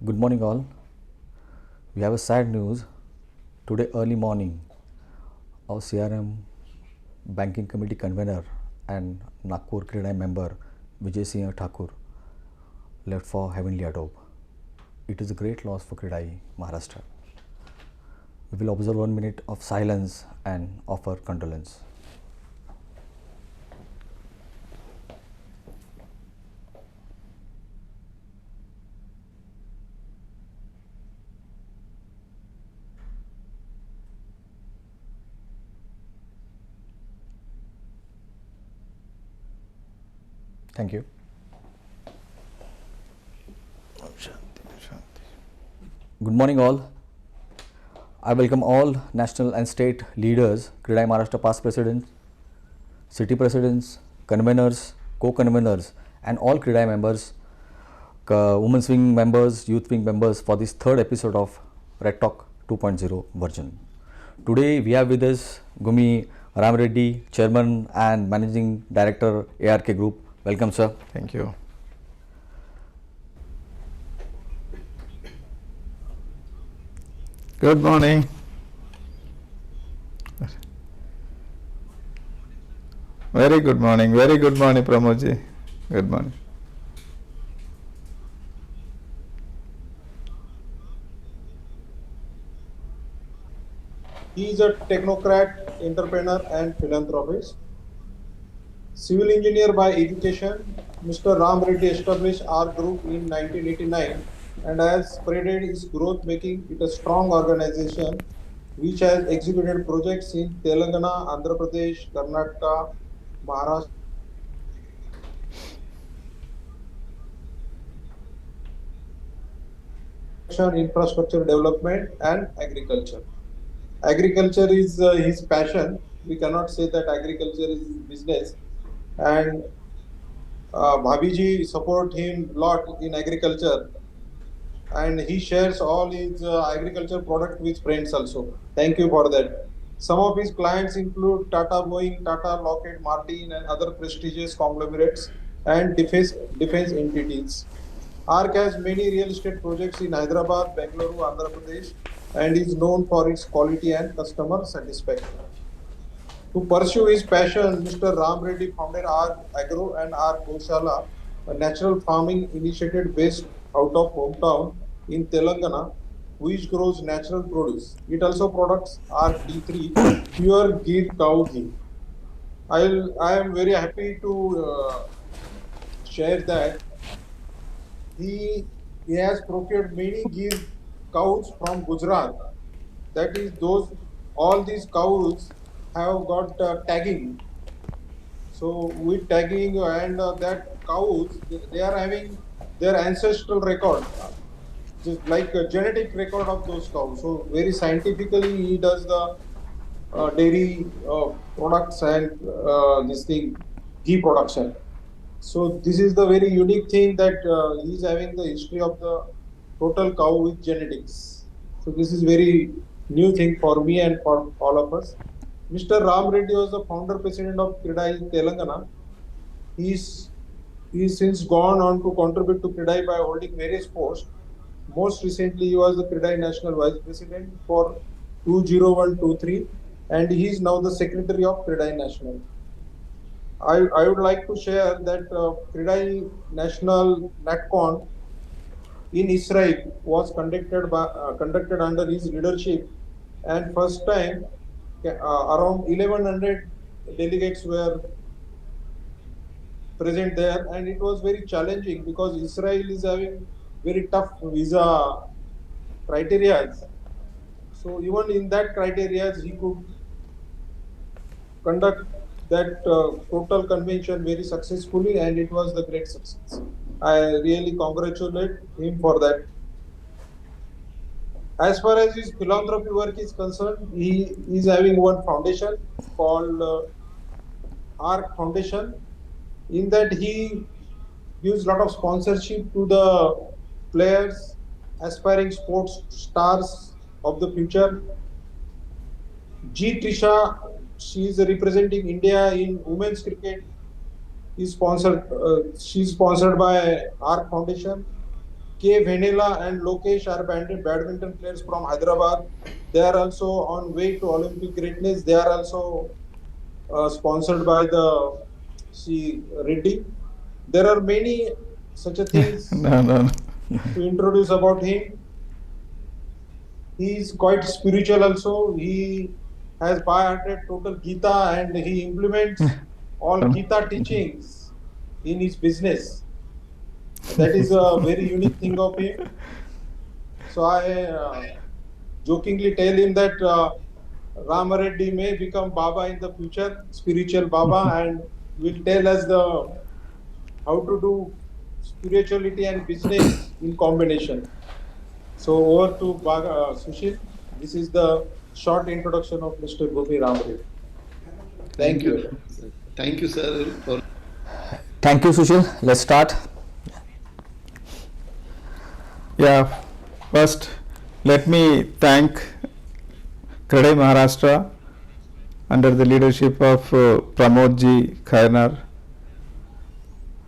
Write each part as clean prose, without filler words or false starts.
Good morning, all. We have a sad news. Today, early morning, our CRM Banking Committee convener and Nagpur CREDAI member Vijay Singh Thakur left for heavenly abode. It is a great loss for CREDAI Maharashtra. We will observe 1 minute of silence and offer condolence. Thank you. Good morning, all. I welcome all national and state leaders, CREDAI Maharashtra past presidents, city presidents, conveners, co-conveners, and all CREDAI members, women's wing members, youth wing members for this third episode of Red Talk 2.0 version. Today we have with us Gumi Ram Reddy, Chairman and Managing Director, ARK Group. Welcome, sir. Thank you. Good morning. Very good morning. Very good morning, Pramodji. Good morning. He is a technocrat, entrepreneur, and philanthropist. Civil engineer by education, Mr. Ram Reddy established our group in 1989 and has spreaded its growth, making it a strong organization which has executed projects in Telangana, Andhra Pradesh, Karnataka, Maharashtra, infrastructure development, and agriculture. Agriculture is his passion. We cannot say that agriculture is his business. And Bhabiji support him a lot in agriculture, and he shares all his agriculture product with friends also. Thank you for that. Some of his clients include Tata Boeing, Tata Lockheed Martin, and other prestigious conglomerates and defense entities. ARC has many real estate projects in Hyderabad, Bengaluru, Andhra Pradesh, and is known for its quality and customer satisfaction. To pursue his passion, Mr. Ram Reddy founded our Agro and our Goshala, a natural farming initiative based out of hometown in Telangana, which grows natural produce. It also products our D3 pure ghee cow ghee. I am very happy to share that he has procured many ghee cows from Gujarat. That is, those all these cows have got tagging. So with tagging and that cows, they are having their ancestral record, just like a genetic record of those cows. So very scientifically, he does the dairy products and this thing, ghee production. So this is the very unique thing that he is having the history of the total cow with genetics. So this is very new thing for me and for all of us. Mr. Ram Reddy was the founder president of CREDAI Telangana. He's since gone on to contribute to CREDAI by holding various posts. Most recently, he was the CREDAI National Vice President for 20123, and he is now the Secretary of CREDAI National. I would like to share that CREDAI National NatCon in Israel was conducted under his leadership, and first time around 1100 delegates were present there, and it was very challenging because Israel is having very tough visa criteria. So even in that criteria, he could conduct that total convention very successfully, and it was the great success. I really congratulate him for that. As far as his philanthropy work is concerned, he is having one foundation called ARC Foundation. In that, he gives a lot of sponsorship to the players, aspiring sports stars of the future. G Trisha, she is representing India in women's cricket. Is sponsored. She is sponsored by ARC Foundation. K Venela and Lokesh are badminton players from Hyderabad. They are also on way to Olympic greatness. They are also sponsored by the C Reddy. There are many such a things No, no, no. to introduce about him. He is quite spiritual also. He has by-hearted total Gita and he implements all Gita teachings in his business. That is a very unique thing of him. So I jokingly tell him that Ram Reddy may become Baba in the future, spiritual Baba, and will tell us the how to do spirituality and business in combination. So over to Sushil. This is the short introduction of Mr. Gopi Ram Reddy. Thank Thank you. you. Thank you, sir, for Thank you, Sushil. Let's start. Yeah, first let me thank CREDAI Maharashtra under the leadership of Pramod Ji Khairnar.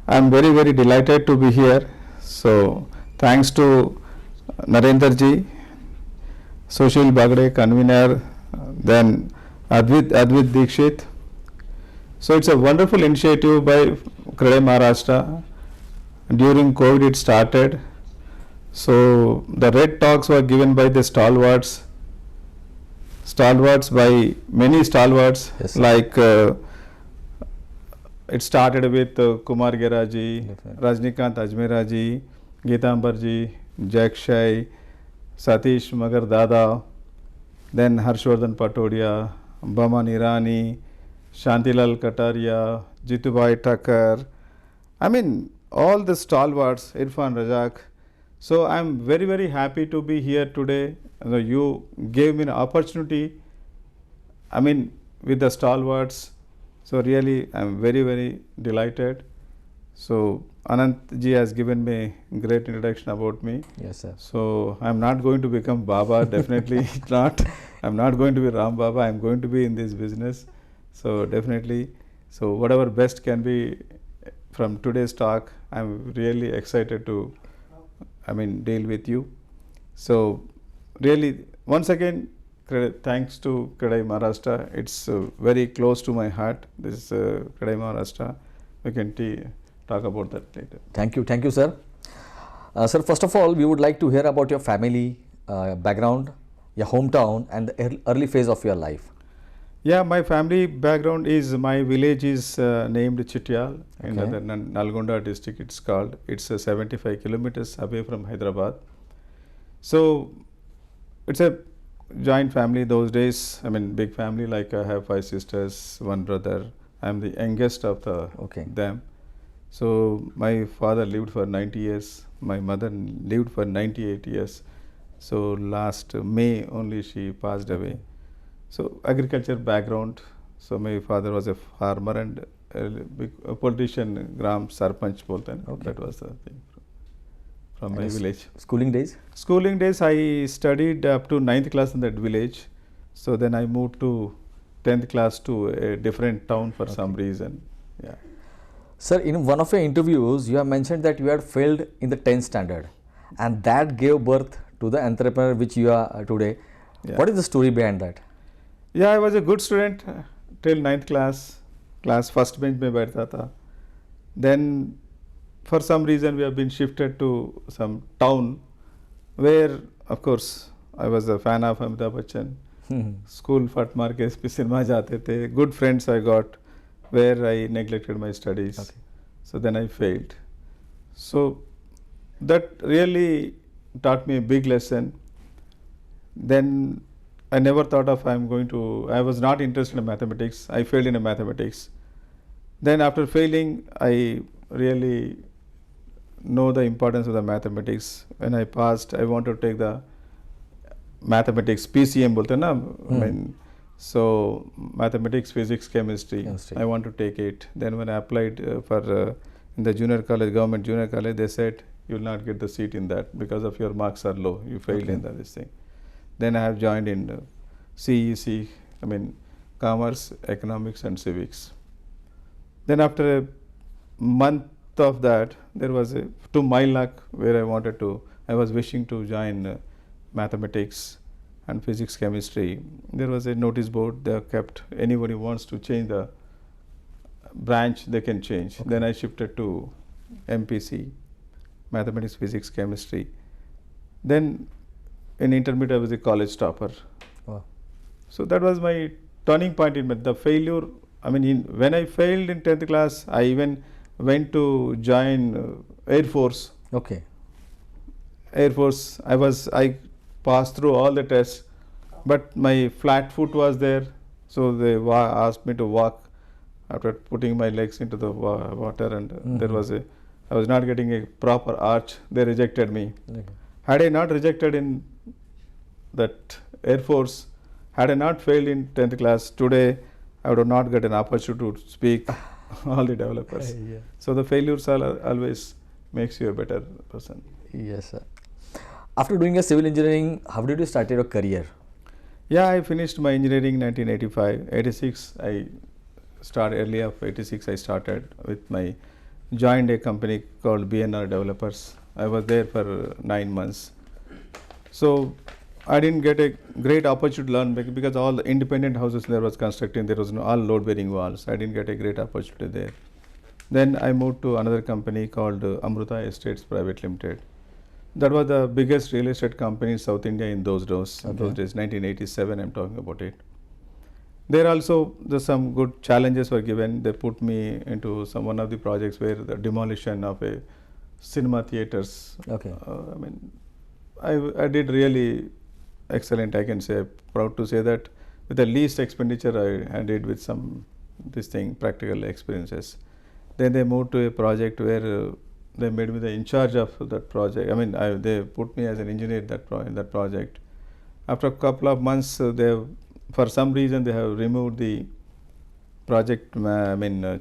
I am very, very delighted to be here. So, thanks to Narendra Ji, Sushil Bagde, convener, then Advit Dikshit. So, it's a wonderful initiative by CREDAI Maharashtra. During COVID, it started. So, the red talks were given by the stalwarts by many stalwarts, Yes. like it started with Kumar Gera ji, Definitely. Rajnikant Ajmera ji, Geetambar ji, Jack Shai, Satish Magar Dada, then Harshvardhan Patodia, Baman Irani, Shantilal Kataria, Jitubai Thakkar. I mean, all the stalwarts, Irfan Razak. So I'm very, very happy to be here today. You gave me an opportunity, I mean, with the stalwarts. So really, I'm very, very delighted. So Anant ji has given me great introduction about me. Yes, sir. So I'm not going to become Baba, definitely not. I'm not going to be Ram Baba. I'm going to be in this business. So definitely, so whatever best can be from today's talk, I'm really excited to, deal with you. So really, once again, thanks to CREDAI Maharashtra. It's very close to my heart. This CREDAI Maharashtra. We can talk about that later. Thank you, sir. Sir, first of all, we would like to hear about your family background, your hometown, and the early phase of your life. Yeah, my family background is, my village is named Chityal in Okay. the Nalgonda district. It's called. It's 75 kilometers away from Hyderabad. So it's a joint family those days. Big family. Like I have 5 sisters, 1 brother. I'm the youngest of Okay. them. So my father lived for 90 years. My mother lived for 98 years. So last May only she passed away. So agriculture background. So my father was a farmer and a politician, Gram Sarpanch bolte hain. Okay. That was the thing from my And village. Schooling days? Schooling days, I studied up to 9th class in that village. So then I moved to 10th class to a different town for some reason. Yeah. Sir, in one of your interviews, you have mentioned that you had failed in the 10th standard and that gave birth to the entrepreneur which you are today. Yeah. What is the story behind that? Yeah, I was a good student till 9th class. Class first bench में बैठता था. Then for some reason we have been shifted to some town where, of course, I was a fan of Amitabh Bachchan. School फट मार के इस cinema जाते थे. Good friends I got where I neglected my studies. Okay. So then I failed. So that really taught me a big lesson. Then I never thought of I was not interested in mathematics. I failed in mathematics. Then after failing, I really know the importance of the mathematics. When I passed, I wanted to take the mathematics, PCM bolte na. So mathematics, physics, chemistry. Chemistry. I want to take it. Then when I applied for in the junior college, government junior college, they said you will not get the seat in that because of your marks are low. You failed in this thing. Then I have joined in CEC, Commerce, Economics and Civics. Then after a month of that, there was a, to my luck, where I was wishing to join mathematics and physics, chemistry. There was a notice board. They kept, anybody wants to change the branch, they can change. Okay. Then I shifted to MPC, mathematics, physics, chemistry. Then in intermediate, I was a college topper. Wow. So that was my turning point in the failure. I mean, when I failed in 10th class, I even went to join Air Force. Okay. Air Force, I passed through all the tests, but my flat foot was there. So they asked me to walk after putting my legs into the water, and there was I was not getting a proper arch. They rejected me. Okay. Had I not rejected in that Air Force, had I not failed in 10th class, today I would have not got an opportunity to speak all the developers. Yeah. So the failures always makes you a better person. Yes, sir. After doing a civil engineering, how did you start your career? Yeah, I finished my engineering in 1985. 86, I started early of 86. I started with my joined a company called BNR Developers. I was there for 9 months. So I didn't get a great opportunity to learn because all the independent houses there was constructing. There was no all load bearing walls. I didn't get a great opportunity there. Then I moved to another company called Amruta Estates Private Limited. That was the biggest real estate company in South India in those days. Okay. Those days, 1987, I'm talking about it. There also, some good challenges were given. They put me into one of the projects where the demolition of a cinema theaters. Okay. I mean, I did really excellent. I can say, proud to say that with the least expenditure I did with some practical experiences. Then they moved to a project where they made me the in charge of that project. I mean, they put me as an engineer in that project. After a couple of months, for some reason they have removed the project.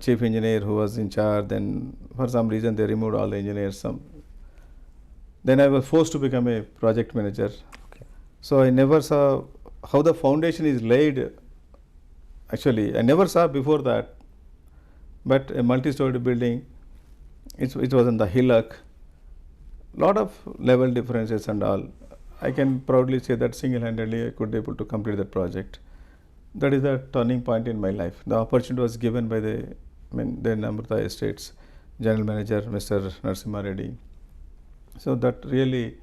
Chief engineer who was in charge. Then for some reason they removed all the engineers. Then I was forced to become a project manager. Okay. So I never saw how the foundation is laid. Actually, I never saw before that. But a multi-story building, it was on the hillock. Lot of level differences and all. I can proudly say that single-handedly I could be able to complete that project. That is the turning point in my life. The opportunity was given by then Amruta Estates General Manager, Mr. Narasimha Reddy. So that really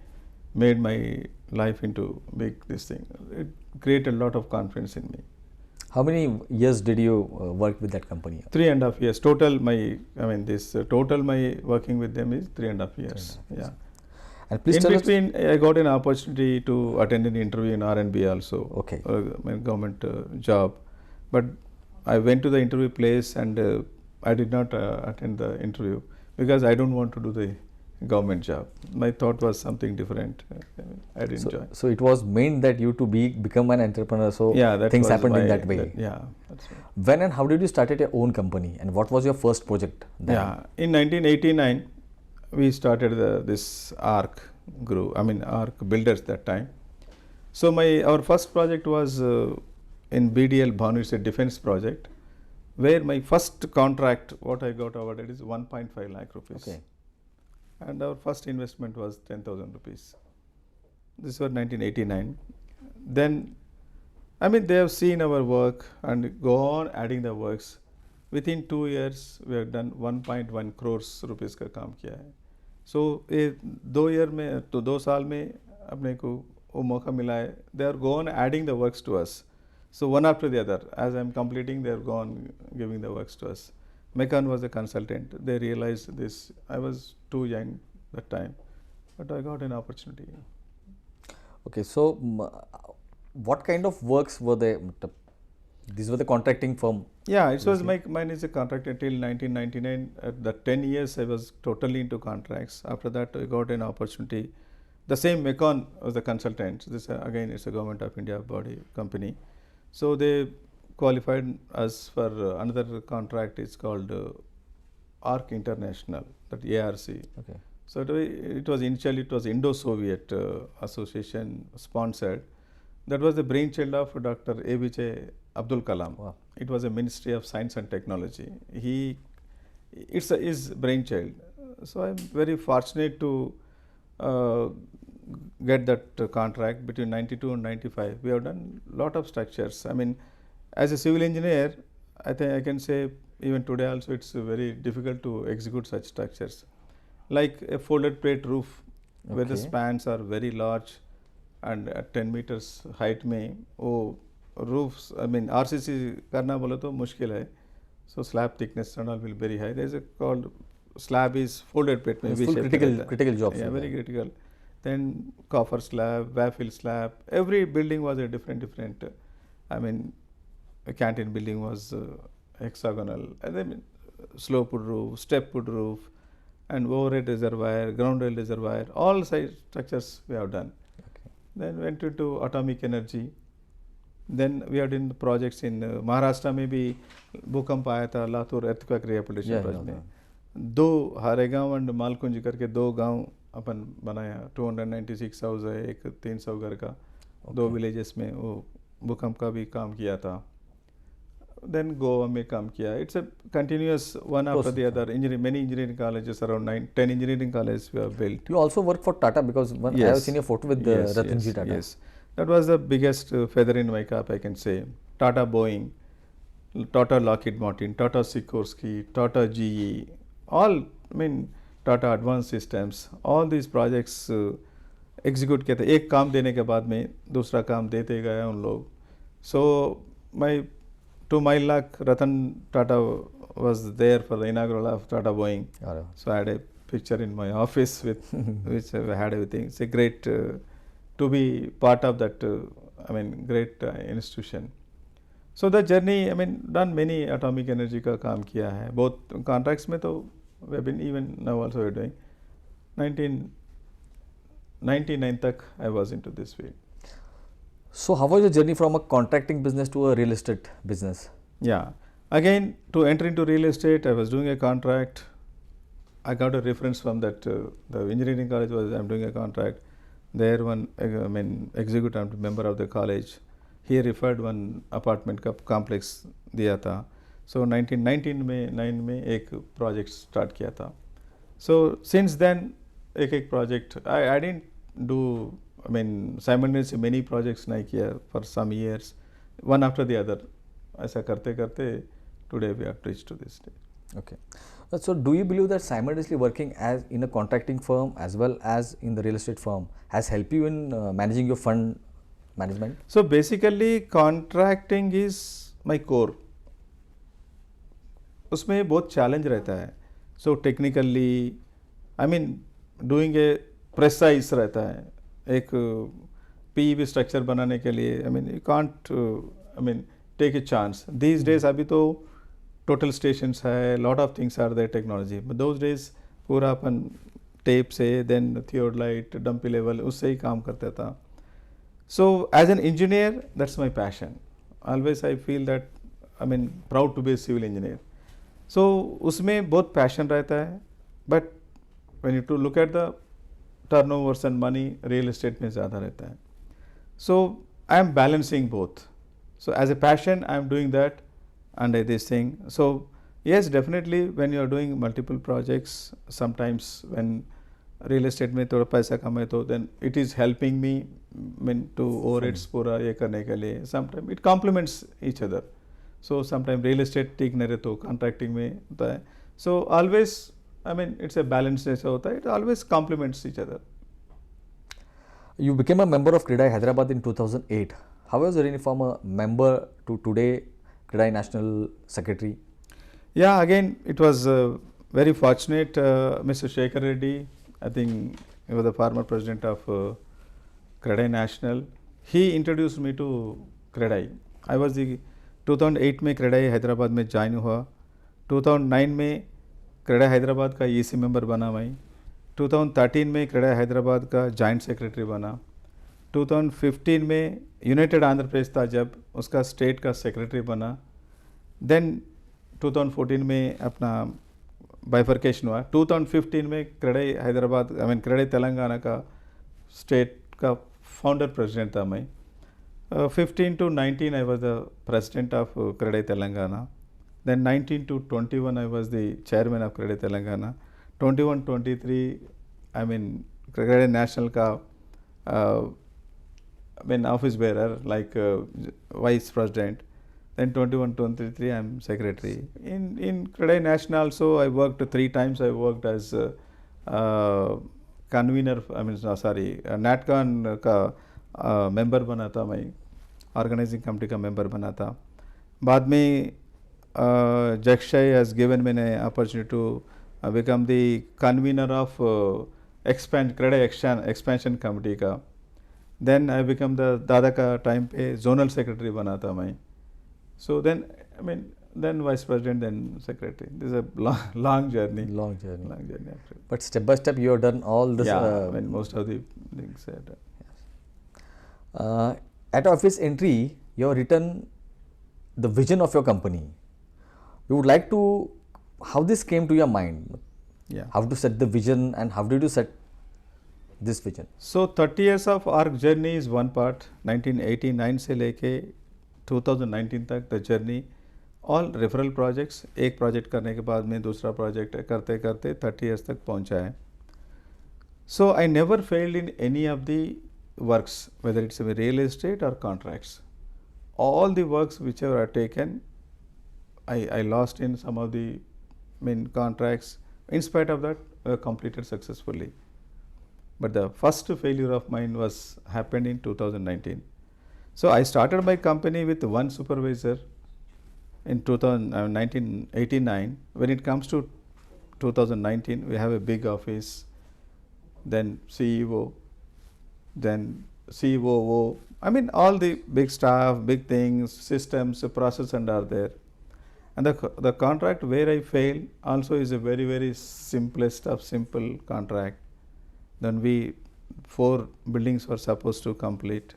made my life into big this thing. It created a lot of confidence in me. How many years did you work with that company? 3.5 years. Total my working with them is 3.5 years. 3.5 years. Yeah. And please In tell between, I got an opportunity to attend an interview in R&B also. Okay. My government job. But I went to the interview place and I did not attend the interview because I don't want to do the government job. My thought was something different. I didn't join. So it was meant that you to become an entrepreneur. So Yeah, that things was happened in my- that way. That's right. When and how did you started your own company, and what was your first project? Then? Yeah, in 1989, we started this ARC group. ARC builders that time. So our first project was in BDL Bhanu. It's a defense project, where my first contract, what I got awarded is 1.5 lakh rupees. Okay. And our first investment was 10,000 rupees. This was 1989. Then, they have seen our work and go on adding the works. Within 2 years, we have done 1.1 crores rupees का काम किया है. So, 2 साल में अपने को वो मौका मिला है. They are go on adding the works to us. So one after the other, as I am completing, they are gone giving the works to us. Meccan was a consultant. They realized this. I was too young that time, but I got an opportunity. Okay, so what kind of works were they? These were the contracting firm. Yeah, it was mine is a contract until 1999. At the 10 years, I was totally into contracts. After that, I got an opportunity. The same Meccan was the consultant. This again, it's a Government of India body company. So they qualified us for another contract. It's called ARC International, that ARC. Okay. So it was initially Indo-Soviet Association sponsored. That was the brainchild of Dr. APJ Abdul Kalam. Wow. It was a Ministry of Science and Technology. He it's his brainchild. So I'm very fortunate to uh, get that contract between 92 and 95. We have done lot of structures. I mean, as a civil engineer, I think I can say even today also it's very difficult to execute such structures. Like a folded plate roof, where the Okay. spans are very large and at 10 meters height में वो roofs, I mean RCC करना बोले तो मुश्किल है. So slab thickness and all will be very high. There is a called slab is folded plate में It's V full shape में critical रहता है. critical jobs. Yeah, with very that. critical. Then coffer slab, baffle slab. Every building was a different. I mean, a canteen building was hexagonal. And then slope roof, step roof, and overhead reservoir, ground rail reservoir. All size structures we have done. Okay. Then went into atomic energy. Then we have done projects in Maharashtra में भी भूकंप आया था Latur earthquake rehabilitation Yeah, project no, में. दो हारेगांव and मालकुंज करके दो गांव अपन बनाया. 296 हाउस है, एक 300 घर का. दो विलेजेस में वो भूकंप का भी काम किया था. देन गोवा में काम किया. It's a continuous one after the other. Engineering many engineering colleges around 10 engineering colleges we have built. You also work for Tata because I have seen a photo with Ratanji Tata. Yes, that was the biggest feather in my cap, I can say. Tata Boeing, Tata Lockheed Martin, Tata Sikorsky, Tata GE, all, I mean, Tata Advanced Systems, all these projects execute किए थे. एक काम देने के बाद में दूसरा काम देते गए उन लोग. So my, to my luck, Ratan Tata was there for the inaugural of Tata Boeing. अरे, So I had a picture in my office with which I had everything. It's a great to be part of that. I mean, great institution. So the journey, I mean, done many atomic energy का काम किया है. Both contracts में तो we have been even now also we are doing. 1999 तक I was into this field. So how was your journey from a contracting business to a real estate business? Yeah. Again, to enter into real estate, I was doing a contract. I got a reference from that the engineering college was I'm doing a contract. There one I mean executive member of the college, he referred one apartment complex दिया था. So 1919 में 9 में एक project start किया था. So since then एक project I didn't do, I mean simultaneously many projects नहीं किया for some years, one after the other. ऐसा करते करते today we have reached to this stage. Okay. So do you believe that simultaneously working as in a contracting firm as well as in the real estate firm has helped you in managing your fund management? So basically contracting is my core. उसमें बहुत challenge रहता है. So technically I mean doing a precise रहता है. एक PEV structure बनाने के लिए I mean you can't I mean take a chance. These days अभी तो टोटल स्टेशंस है, lot of things are there technology. But those days पूरा अपन टेप से देन थियोडलाइट डंपी लेवल उससे ही काम करता था. So as an engineer that's my passion. Always I feel that I mean proud to be a civil engineer. So उसमें बहुत पैशन रहता है. But when you to look at the turnovers and money real estate में ज़्यादा रहता है. So I am balancing both. So as a passion, I am doing that under this thing. So yes, definitely when you are doing multiple projects, sometimes when real estate में थोड़ा पैसा कमाए तो then it is helping me mean to overheads पूरा ये करने के लिए. Sometimes it complements each other. So sometimes real estate ठीक नहीं रहे तो contracting में होता है. So always I mean it's a balance जैसा होता है. It always complements each other. You became a member of CREDAI Hyderabad in 2008. How was your journey from a member to today CREDAI National Secretary? Yeah, again it was very fortunate. Mr. Shekhar Reddy, I think he was the former president of CREDAI National. He introduced me to CREDAI. I was the 2008 में CREDAI Hyderabad में join हुआ. 2009 में CREDAI Hyderabad का EC member बना मैं. 2013 में CREDAI Hyderabad का joint secretary बना. 2015 में यूनाइटेड आंध्र प्रदेश था जब उसका स्टेट का सेक्रेटरी बना. देन 2014 में अपना बाइफर्केशन हुआ. 2015 में CREDAI Hyderabad I mean CREDAI Telangana का स्टेट का फाउंडर प्रेसिडेंट था मैं. 15 to 19 I was the president of CREDAI Telangana. Then 19 to 21 I was the chairman of CREDAI Telangana. 21-23 I mean CREDAI National ka office bearer, like vice president. Then 21-23 I am secretary. In CREDAI National also I worked 3 times. I worked as convener, NATCON का member बना था मैं, organizing committee का member बना था. बाद में Jakshay has given me an opportunity to become the convener of CREDAI expansion committee का. Then I become the दादा का time पे zonal secretary बना था मैं. So then then vice president, then secretary. This is a long journey. Long journey. Long journey after. But step by step, you have done all this. Yeah, most of the things. At office entry, you have written the vision of your company. You would like to, how this came to your mind? Yeah. How to set the vision and how did you set this vision? So 30 years of our journey is one part. 1989 से लेके 2019 तक the journey, all referral projects. एक project करने के बाद में दूसरा project करते करते 30 years तक पहुंचा है. So I never failed in any of the works, whether it's a real estate or contracts. All the works whichever are taken, I lost in some of the main contracts. In spite of that, completed successfully. But the first failure of mine was happened in 2019. So I started my company with one supervisor in 1989. When it comes to 2019, we have a big office, then CEO, then COO. All the big staff, big things, systems, process and are there. And the contract where I failed also is a very, very simplest of simple contract. Then 4 buildings were supposed to complete.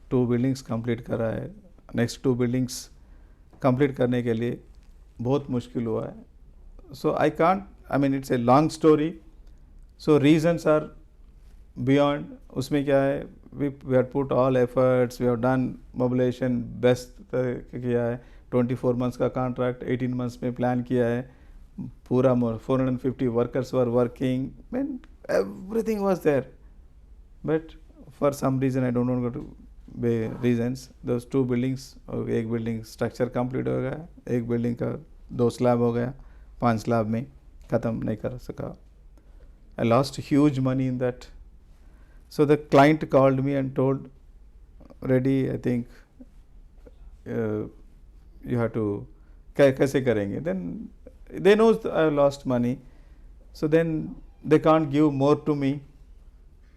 2 buildings complete करा है. Next 2 buildings complete करने के लिए बहुत मुश्किल हुआ है. So I can't, it's a long story. So reasons are beyond. उसमें क्या है, we have put all efforts, we have done mobilization best किया है. 24 months का contract, 18 months में plan किया है. पूरा 450 workers were working. Everything was there. But for some reason, I don't know the reasons, those 2 buildings, एक building structure complete हो गया, एक building का 2 slab हो गया, 5 slab में ख़त्म नहीं कर सका. I lost huge money in that. So the client called me and told, Reddy, I think you have to, कैसे करेंगे? Then they know I lost money. So then they can't give more to me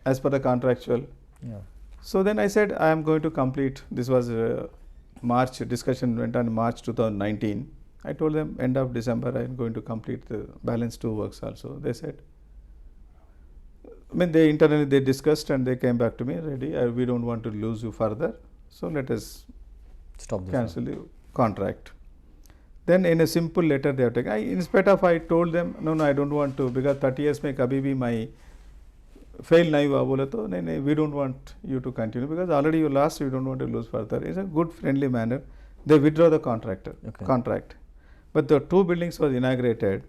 as per the contractual. Yeah. So then I said, I am going to complete. This was March, discussion went on March 2019. I told them end of December I am going to complete the balance 2 works also. They said, they internally they discussed and they came back to me, Reddy, we don't want to lose you further. So let us Stop this. cancel the contract. Then in a simple letter they have taken. In spite of I told them, no, I don't want to, because 30 years में कभी भी my fail नहीं हुआ बोले तो नहीं, we don't want you to continue because already you lost, you don't want to lose further. It's a good friendly manner. They withdraw the contract. But the 2 buildings was inaugurated.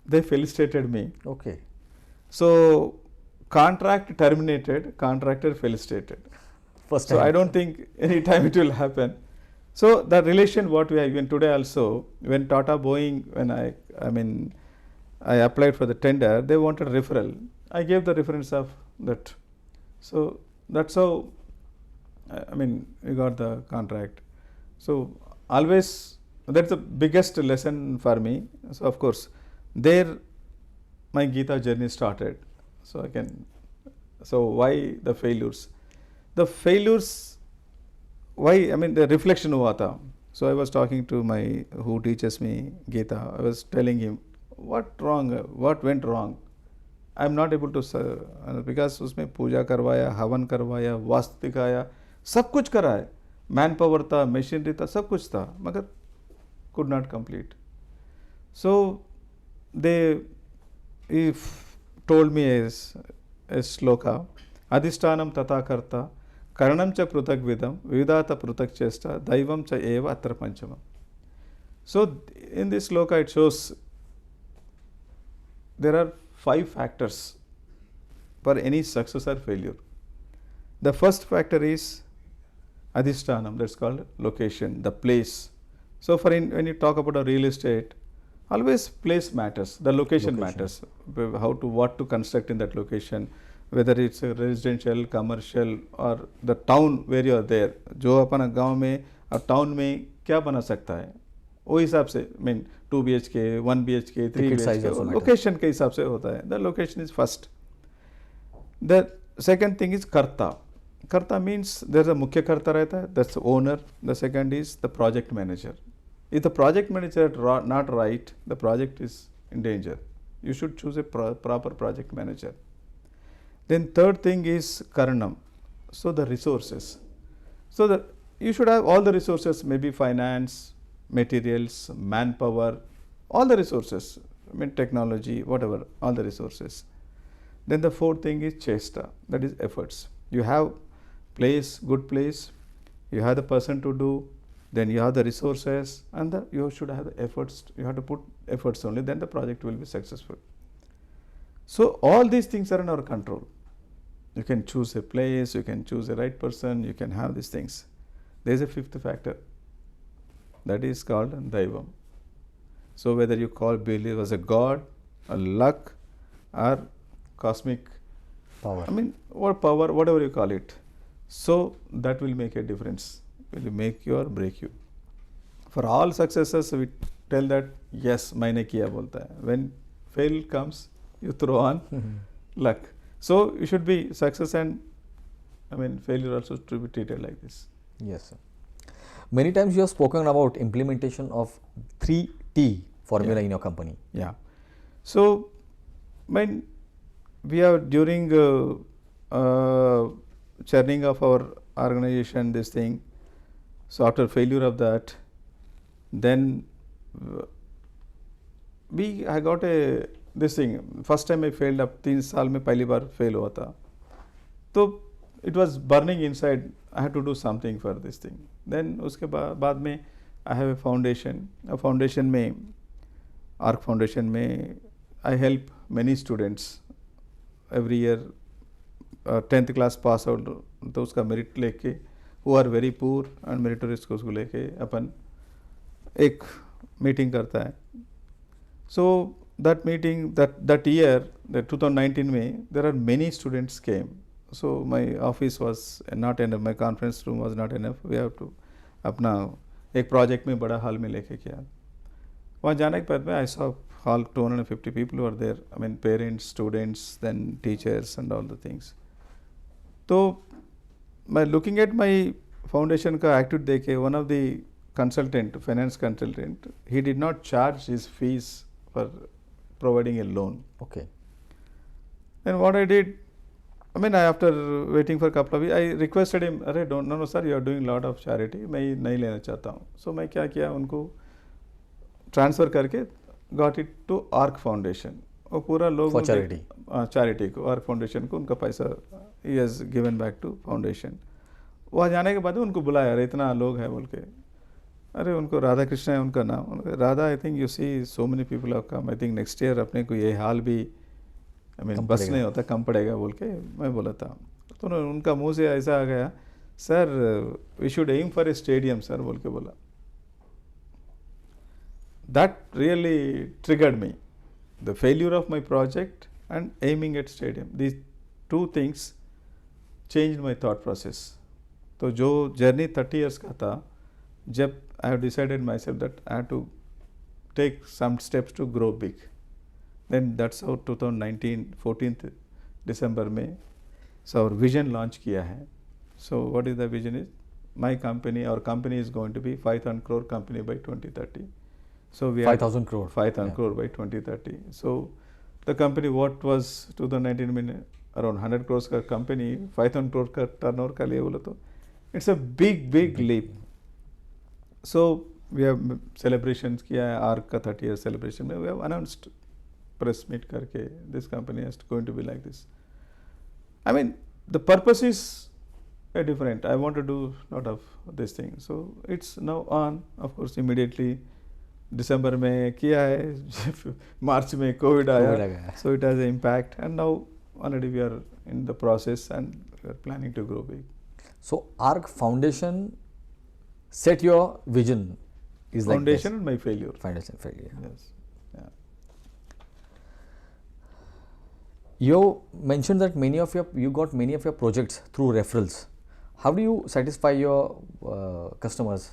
They felicitated me. Okay. So contract terminated, contractor felicitated. First So time. I don't think any time it will happen. So the relation what we have even today also, when Tata Boeing, when I applied for the tender, they wanted referral. I gave the reference of that. So that's how we got the contract. So always that's the biggest lesson for me. So of course there my Gita journey started. So why the failures? The failures, why, the reflection हुआ था. So I was talking to who teaches me Gita. I was telling him, what went wrong? I am not able to, because उसमें पूजा करवाया, हवन करवाया, वास्तु दिखाया, सब कुछ करा है. मैन पावर था, मशीनरी था, सब कुछ था, मगर could not complete. So they told me a sloka, adhishtanam tata karta, karanam cha prutak vidam, vidata prutak chesta, daivam cha eva atra panchamam. So in this sloka it shows there are 5 factors for any success or failure. The first factor is adhishtanam, that's called location, the place. So for when you talk about a real estate, always place matters, the location matters, what to construct in that location, whether it's a residential, commercial or the town where you are there. जो अपन गांव में और town में क्या बना सकता है वो हिसाब से, mean 2 BHK, 1 BHK, 3 BHK, location के हिसाब से होता है. The location is first. The second thing is कर्ता. कर्ता मीन्स देयर अ मुख्य कर्ता रहता है, that's owner. The second is the project manager. If the project manager not right, the project is in danger. You should choose a proper project manager. Then third thing is karanam, so the resources. So that you should have all the resources, maybe finance, materials, manpower, all the resources, I mean technology, whatever, all the resources. Then the fourth thing is chesta, that is efforts. You have place, good place, you have the person to do, then you have the resources, and you should have the efforts. You have to put efforts only, then the project will be successful. So all these things are in our control. You can choose a place, you can choose the right person, you can have these things. There is a fifth factor, that is called daivam. So whether you believe as a god, a luck, or cosmic power, I mean, or power, whatever you call it, so that will make a difference, will make you or break you. For all successes we tell that yes maine kiya bolta hai. When fail comes you throw on luck. So you should be success and I mean failure also to be treated like this. Yes sir. Many times you have spoken about implementation of 3T formula in your company. Yeah. So when we are during churning of our organization, this thing, so after failure of that, then I got this thing. First time I failed up 3 साल में पहली बार fail हुआ था. तो it was burning inside. I had to do something for this thing. Then उसके बाद में I have a foundation. A foundation में ARC foundation में I help many students every year. 10th class pass out तो उसका merit लेके who are very poor and meritorious को उसको लेके अपन एक मीटिंग करता है. So that meeting, that year, that 2019 में there are many students came. So my office was not enough, my conference room was not enough. We have to अपना एक project में बड़ा hall में लेके किया. वहाँ जाने के बाद में I saw hall 250 people were there. I mean parents, students, then teachers and all the things. तो by looking at my foundation का activity देखे, one of the consultant, finance consultant, he did not charge his fees for providing a loan. Okay. Then what I did, I mean after waiting for a couple of weeks, I requested him, अरे don't, no sir, you are doing lot of charity, मैं नहीं लेना चाहता हूँ. So मैं क्या किया, उनको transfer करके got it to ARC Foundation. और पूरा लोग for charity. charity को ARC Foundation को उनका पैसा he has given back to foundation. वहाँ जाने के बाद उनको बुलाया, अरे इतना लोग है बोल के, अरे उनको राधा कृष्ण है उनका नाम, Radha I think you see so many people have come, I think next year अपने को ये हाल भी आई मीन बस नहीं होता, कम पड़ेगा बोल के मैं बोला था. तो उनका मुंह से ऐसा आ गया, sir we should aim for a stadium sir बोल के बोला. That really triggered me, the failure of my project and aiming at stadium. These 2 things change my thought process. तो जो जर्नी 30 years का था, जब I have decided myself that I have to take some steps to grow big. Then that's how 2019 14th December में so our vision launch किया है. So what is the vision is, my company, our company is going to be 5,000 crore company by 2030. So we 5,000 crore. 5,000 crore by 2030. So the company what was 2019 में around 100 crores का company 5,000 crore का turnover का लिए बोला तो it's a big leap. So we have celebrations किया है, ARC का 30 year celebration में we have announced press meet करके this company is going to be like this. I mean the purpose is different. I want to do lot of this thing. So it's now on. Of course immediately दिसंबर में किया है मार्च में Covid COVID आ आया गया। so it has an impact and now already we are in the process and we are planning to grow big. So ARC Foundation set your vision is like Foundation this. and my failure. Foundation failure. Yes. Yeah. You mentioned that you got many of your projects through referrals. How do you satisfy your customers?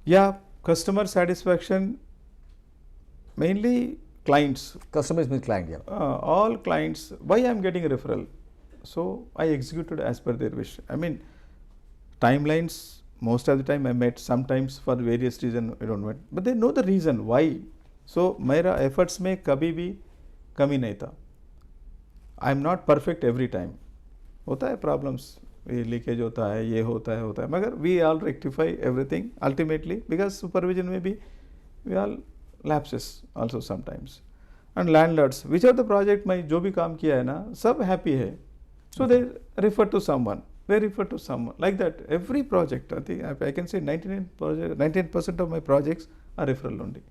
Yeah, customer satisfaction, mainly clients. Customers means client, yeah. All clients, why I am getting a referral? So I executed as per their wish. I mean, timelines, most of the time I met, sometimes for various reasons I don't met, but they know the reason why. So मेरा efforts में कभी भी कमी नहीं था. I am not perfect every time. होता है problems, ये लीकेज होता है, ये होता है, मगर we all rectify everything ultimately because supervision में भी we all lapses also sometimes. And landlords, which are the project मैं जो भी काम किया है ना, सब happy है. So they refer to someone. They refer to someone like that. Every project, I think I can say 99% of my projects are referral only.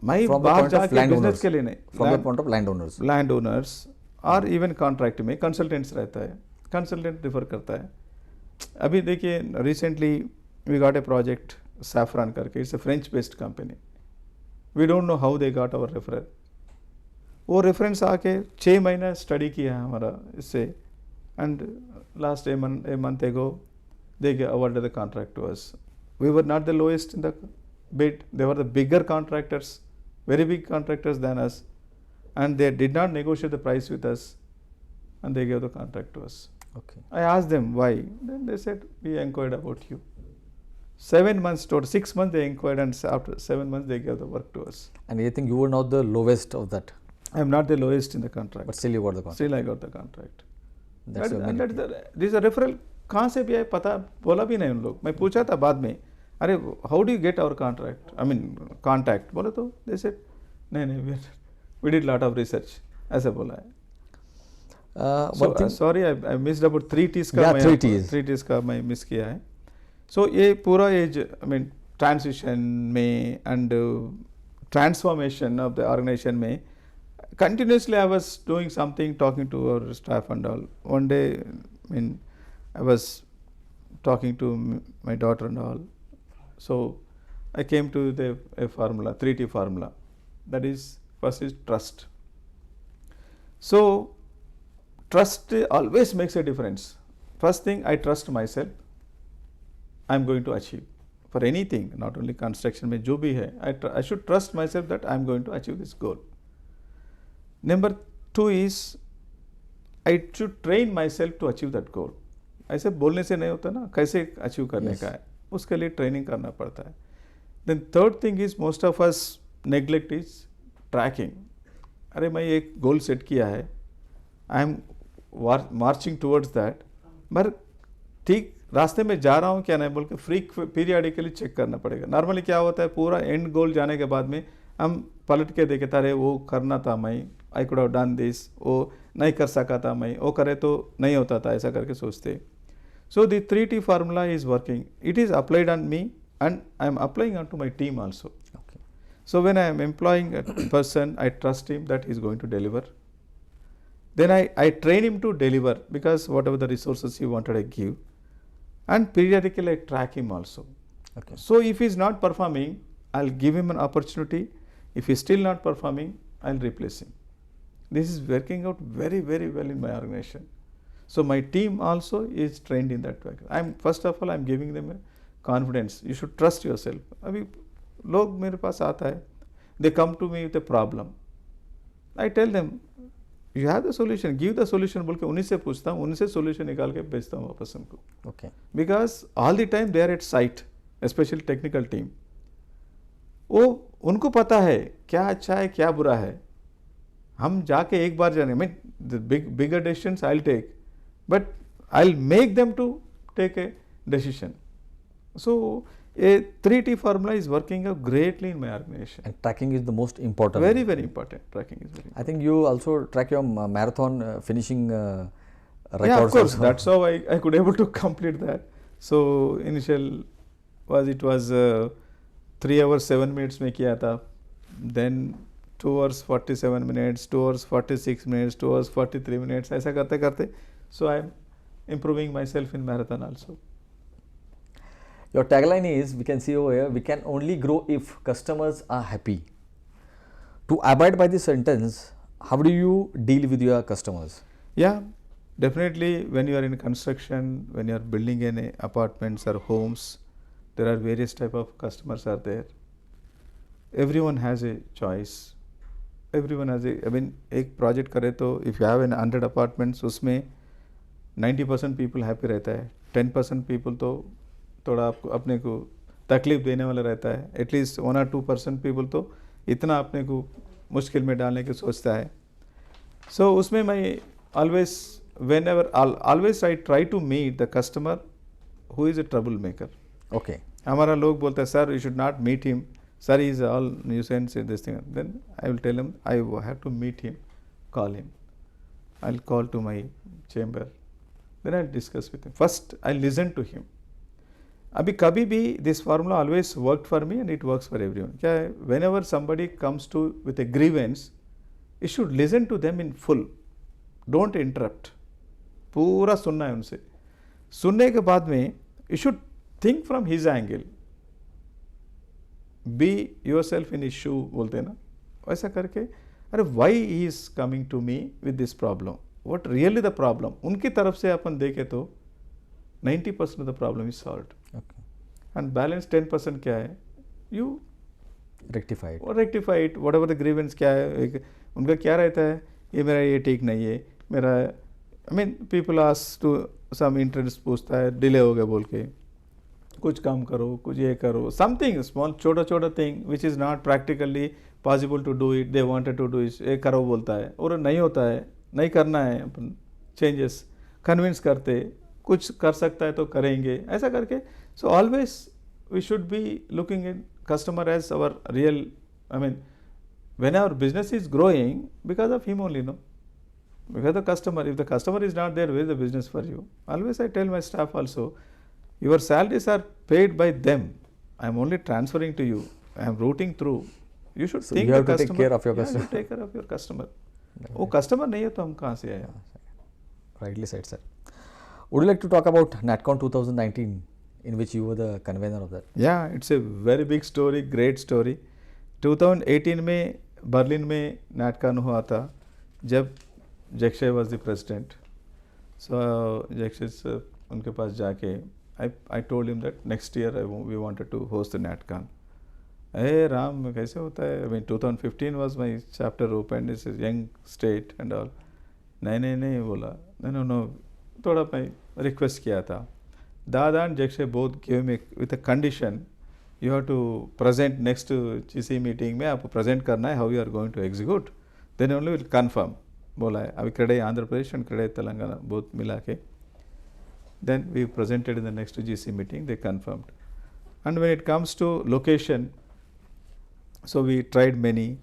मैं From the बाहर point of जाके landowners. business के लिए नहीं. From the point of landowners. Landowners और even contract में consultants रहता है, कंसल्टेंट रिफर करता है. अभी देखिए recently we got a project Saffron करके, it's a French based company. We don't know how they got our referral. वो रेफरेंस आके 6 महीना स्टडी किया है हमारा इससे, and last a month ago they award the contract to us. We were not the lowest in the bid, they were the bigger contractors, very big contractors than us, and they did not negotiate the price with us and they gave the contract to us. Okay. I asked them why. Then they said, we inquired about you. 7 months total, 6 months they inquired and after 7 months they gave the work to us. And I think you were not the lowest of that. I am not the lowest in the contract. But still you got the contract. Still I got the contract. That's your and merit. this is a referral. कहाँ से भी आए पता बोला भी नहीं उन लोग. मैं पूछा था बाद में, अरे how do you get our contract? I mean contact. बोले तो they said, नहीं we did lot of research. ऐसा बोला है. One thing, sorry, I missed about 3 T's का. Yeah, 3 T's. 3 T's का मैं मिस किया है. So ये पूरा एज I mean transition में and transformation of the organization में continuously I was doing something, talking to our staff and all. One day, I mean, I was talking to my daughter and all. So I came to a formula, 3T formula. That is, first is trust. So trust always makes a difference. First thing, I trust myself. I am going to achieve for anything, not only construction में जो भी है. I should trust myself that I am going to achieve this goal. Number 2 is I should train myself to achieve that goal. ऐसे बोलने से नहीं होता ना, कैसे अचीव करने का है, उसके लिए ट्रेनिंग करना पड़ता है. Then third thing is most of us neglect is tracking. अरे मैं एक गोल सेट किया है, I am marching towards that, पर ठीक रास्ते में जा रहा हूँ क्या नहीं बोल के पीरियडिकली चेक करना पड़ेगा. नॉर्मली क्या होता है, पूरा एंड गोल जाने के बाद में हम पलट के देखे था, अरे वो करना था मैं, I could have done this, वो नहीं कर सका था मैं, वो करे तो नहीं होता था, ऐसा करके सोचते. So the 3T formula is working. It is applied on me and I am applying onto my team also. Okay. So when I am employing a person, I trust him that he is going to deliver. Then I train him to deliver because whatever the resources he wanted I give, and periodically I track him also. Okay. So if he is not performing, I'll give him an opportunity. If he is still not performing, I'll replace him. This is working out very, very well in my organization. So my team also is trained in that way. First of all, I'm giving them a confidence. You should trust yourself. अभी लोग मेरे पास आता है, they come to me with a problem. I tell them, you have the solution, give the solution बोल के उन्हीं से पूछता हूँ, उन्हीं से solution निकाल के भेजता हूँ वापस उनको. Okay. Because all the time they are at site, especially technical team. वो उनको पता है क्या अच्छा है क्या बुरा है. हम जाके एक बार जाने, I mean the bigger decisions I'll take, but I'll make them to take a decision. So a 3T formula is working out greatly in my organization. And tracking is the most important. Very, very important. Tracking is very important. I think you also track your marathon finishing records. Yeah, of course. Also. That's how I could able to complete that. So initial was 3 hours 7 minutes में किया था, then 2 hours 47 minutes, 2 hours 46 minutes, 2 hours 43 minutes, ऐसा करते करते, so I am improving myself in marathon also. Your tagline is, we can see over here, we can only grow if customers are happy. To abide by this sentence, how do you deal with your customers? Yeah, definitely when you are in construction, when you are building any apartments or homes, there are various type of customers are there. Everyone has a choice. Everyone has a, I mean, एक project करे तो if you have an 100 apartments, उसमें 90% people happy रहता है, 10% people तो थोड़ा आपको अपने को तकलीफ देने वाला रहता है, एटलीस्ट 1 or 2% people तो इतना अपने को मुश्किल में डालने की सोचता है. So उसमें मैं always I try to meet the customer who is a troublemaker. Okay. हमारा लोग बोलते हैं sir you should not meet him, sir he is all nuisance in this thing. Then I will tell him I have to meet him, call him. I'll call to my chamber. Then I'll discuss with him. First I'll listen to him. अभी कभी भी this formula always worked for me and it works for everyone. क्या है, whenever somebody comes to with a grievance, you should listen to them in full. Don't interrupt. पूरा सुनना है उनसे. सुनने के बाद में you should think from his angle. Be yourself in his shoe बोलते हैं ना, वैसा करके अरे why he is coming to me with this problem? What really the problem? उनकी तरफ से अपन देखें तो 90% of the problem is solved. Okay. And balance 10% क्या है? You Rectify it. or rectify it. Whatever the grievance क्या है, उनका क्या रहता है, ये मेरा ये ठीक नहीं है, मेरा I mean people ask to some interest पूछता है, डिले हो गया बोल के, कुछ काम करो, कुछ ये करो, something small छोटा छोटा thing which is not practically possible to do it, they wanted to do it, ये करो बोलता है और नहीं होता है, नहीं करना है, अपन changes convince करते, कुछ कर सकता है तो करेंगे, ऐसा करके. So always we should be looking at customer as our real, I mean when our business is growing because of him only, no, because the customer, if the customer is not there, where is the business for you? Always I tell my staff also, your salaries are paid by them, I am only transferring to you, I am routing through, you should So think you have the to take customer, care of your yeah, customer. you take care of your customer. वो customer नहीं है तो हम कहाँ से आए? Rightly said, sir. Would you like to talk about NatCon 2019, in which you were the convener of that? Yeah, it's a very big story, great story. 2018 में Berlin में नाटकान हुआ था, जब जैक्शे was the president. So जैक्शे उनके पास जाके I told him that next year we wanted to host the NatCon. Hey Ram, कैसे होता है? I mean 2015 was my chapter opened. This is young state and all. नहीं बोला. No. थोड़ा मैं request किया था. दादा and जैक्शे both gave me with a condition. You have to present next GC meeting में आपको present करना है how you are going to execute. Then only will confirm. बोला है. अभी CREDAI Andhra Pradesh and CREDAI Telangana both मिला के. Then we presented in the next GC meeting. They confirmed. And when it comes to location, so we tried many.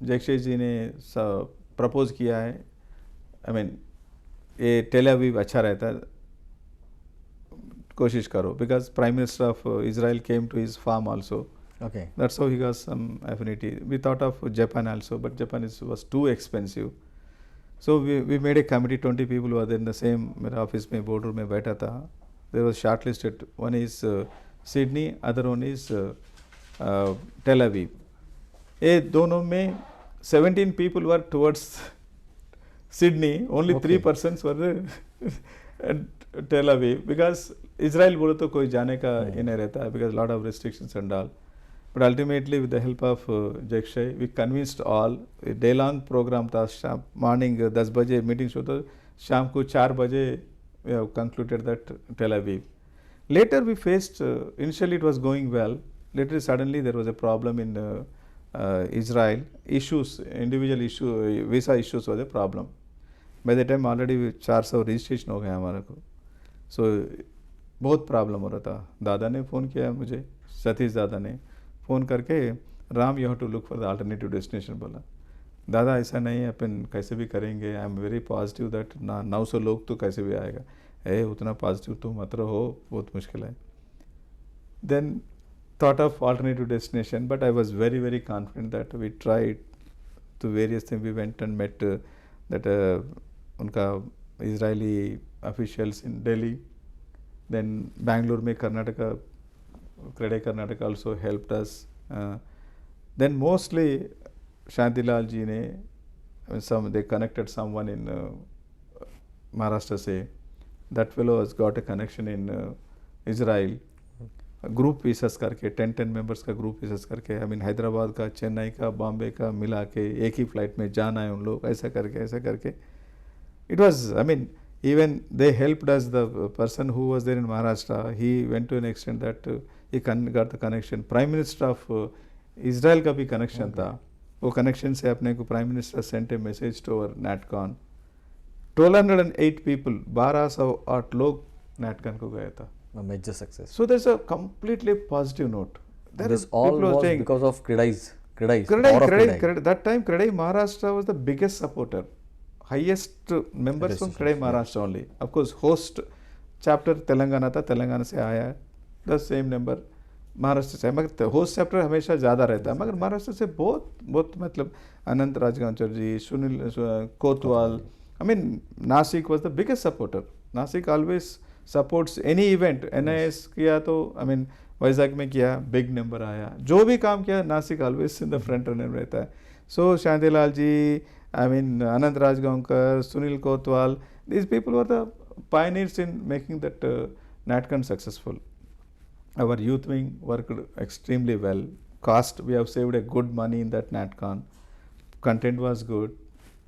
जैक्शे जी ने propose किया है. I mean ये Tel Aviv अच्छा रहता है, कोशिश करो, because Prime Minister of Israel came to his farm also. Okay. That's how he got some affinity. We thought of Japan also, but Japan was too expensive. So we made a committee, 20 people were there in the same मेरा office में board room में बैठा था. There was shortlisted. One is Sydney, other one is Tel Aviv. ये दोनों में 17 people were towards Sydney, only Okay. 3% were at Tel Aviv, because Israel बोलो तो कोई जाने का ये नहीं रहता है, because lot of restrictions and all. But ultimately with the help of Jakshay, we convinced all. A day long program था, शाम morning 10 बजे meeting शुरू था, शाम को 4 बजे we have concluded that Tel Aviv. Later we faced, initially it was going well, later suddenly there was a problem in Israel, issues, individual issue, visa issues was a problem. By the time already 400 registration हो गया हमारे को. So बहुत problem हो रहा था. दादा ने फ़ोन किया मुझे, सतीश दादा ने फ़ोन करके, Ram you have to look for the alternative destination बोला. दादा ऐसा नहीं है, अपन कैसे भी करेंगे, I am very positive that 900 लोग तो कैसे भी आएगा. उतना पॉजिटिव तो मत रहो, बहुत मुश्किल है. Then thought of alternative destination, but I was very confident that we tried to various things. We went and met that unka Israeli officials in Delhi. Then Bangalore में Karnataka, CREDAI Karnataka also helped us. Then mostly Shantilal ji ne, they connected someone in Maharashtra say. That fellow has got a connection in Israel. Group pieces करके 10 members का group pieces करके I mean Hyderabad का, चेन्नई का, बॉम्बे का मिला के एक ही flight में जाना है उन लोग, ऐसा करके it was I mean even they helped us. The person who was there in Maharashtra, he went to an extent that he got the connection. Prime Minister of Israel का भी connection था. वो connection से अपने को Prime Minister sent a message to our NatCon. 1208 people, 1208 लोग NatCon को गए था. A major success. So there's a completely positive note. This all was because of CREDAI. That time CREDAI Maharashtra was the biggest supporter. Highest members from CREDAI Maharashtra only. Of course, host chapter Telangana था, तेलंगाना से आया, the same number Maharashtra से, मगर host chapter हमेशा ज़्यादा रहता है, मगर महाराष्ट्र से बहुत मतलब अनंत राजगांचर जी, सुनील कोतवाल, I mean Nashik was the biggest supporter. Nashik always supports any event. NIS किया तो I mean वैजाग में किया, big number आया, जो भी काम किया Nashik always in the front runner रहता है. So Shantilal ji, I mean Anand Rajgaonkar, Sunil Kotwal, these people were the pioneers in making that NatCon successful. Our youth wing worked extremely well. Cost, we have saved a good money in that NatCon. Content was good,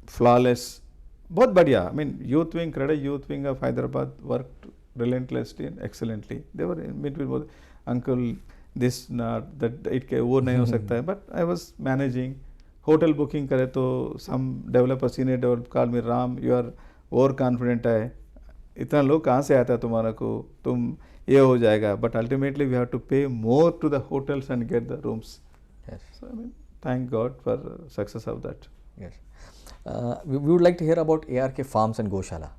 flawless, both badhiya. I mean youth wing, CREDAI youth wing of Hyderabad worked relentlessly and excellently. They were in between both, uncle this not that it वो नहीं हो सकता है, but I was managing. Hotel booking करे तो some developer senior developer call me Ram, you are over confident है, इतना लोग कहाँ से आता है तुम्हारा को, तुम ये हो जाएगा, but ultimately we have to pay more to the hotels and get the rooms. So I mean thank God for success of that. Yes. We would like to hear about ARK farms and Goshala.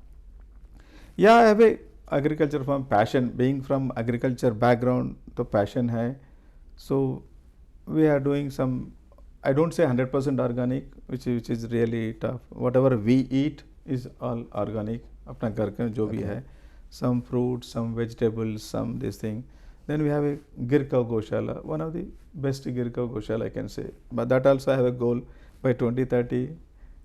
Yeah, I have a agriculture farm passion. Being from agriculture background, तो passion है. So we are doing some, I don't say 100% organic, which is really tough. Whatever we eat is all organic. अपना घर का जो भी है, some fruits, some vegetables, some this thing. Then we have a Girkav Goshala, one of the best Girkav Goshala I can say. But that also I have a goal by 2030.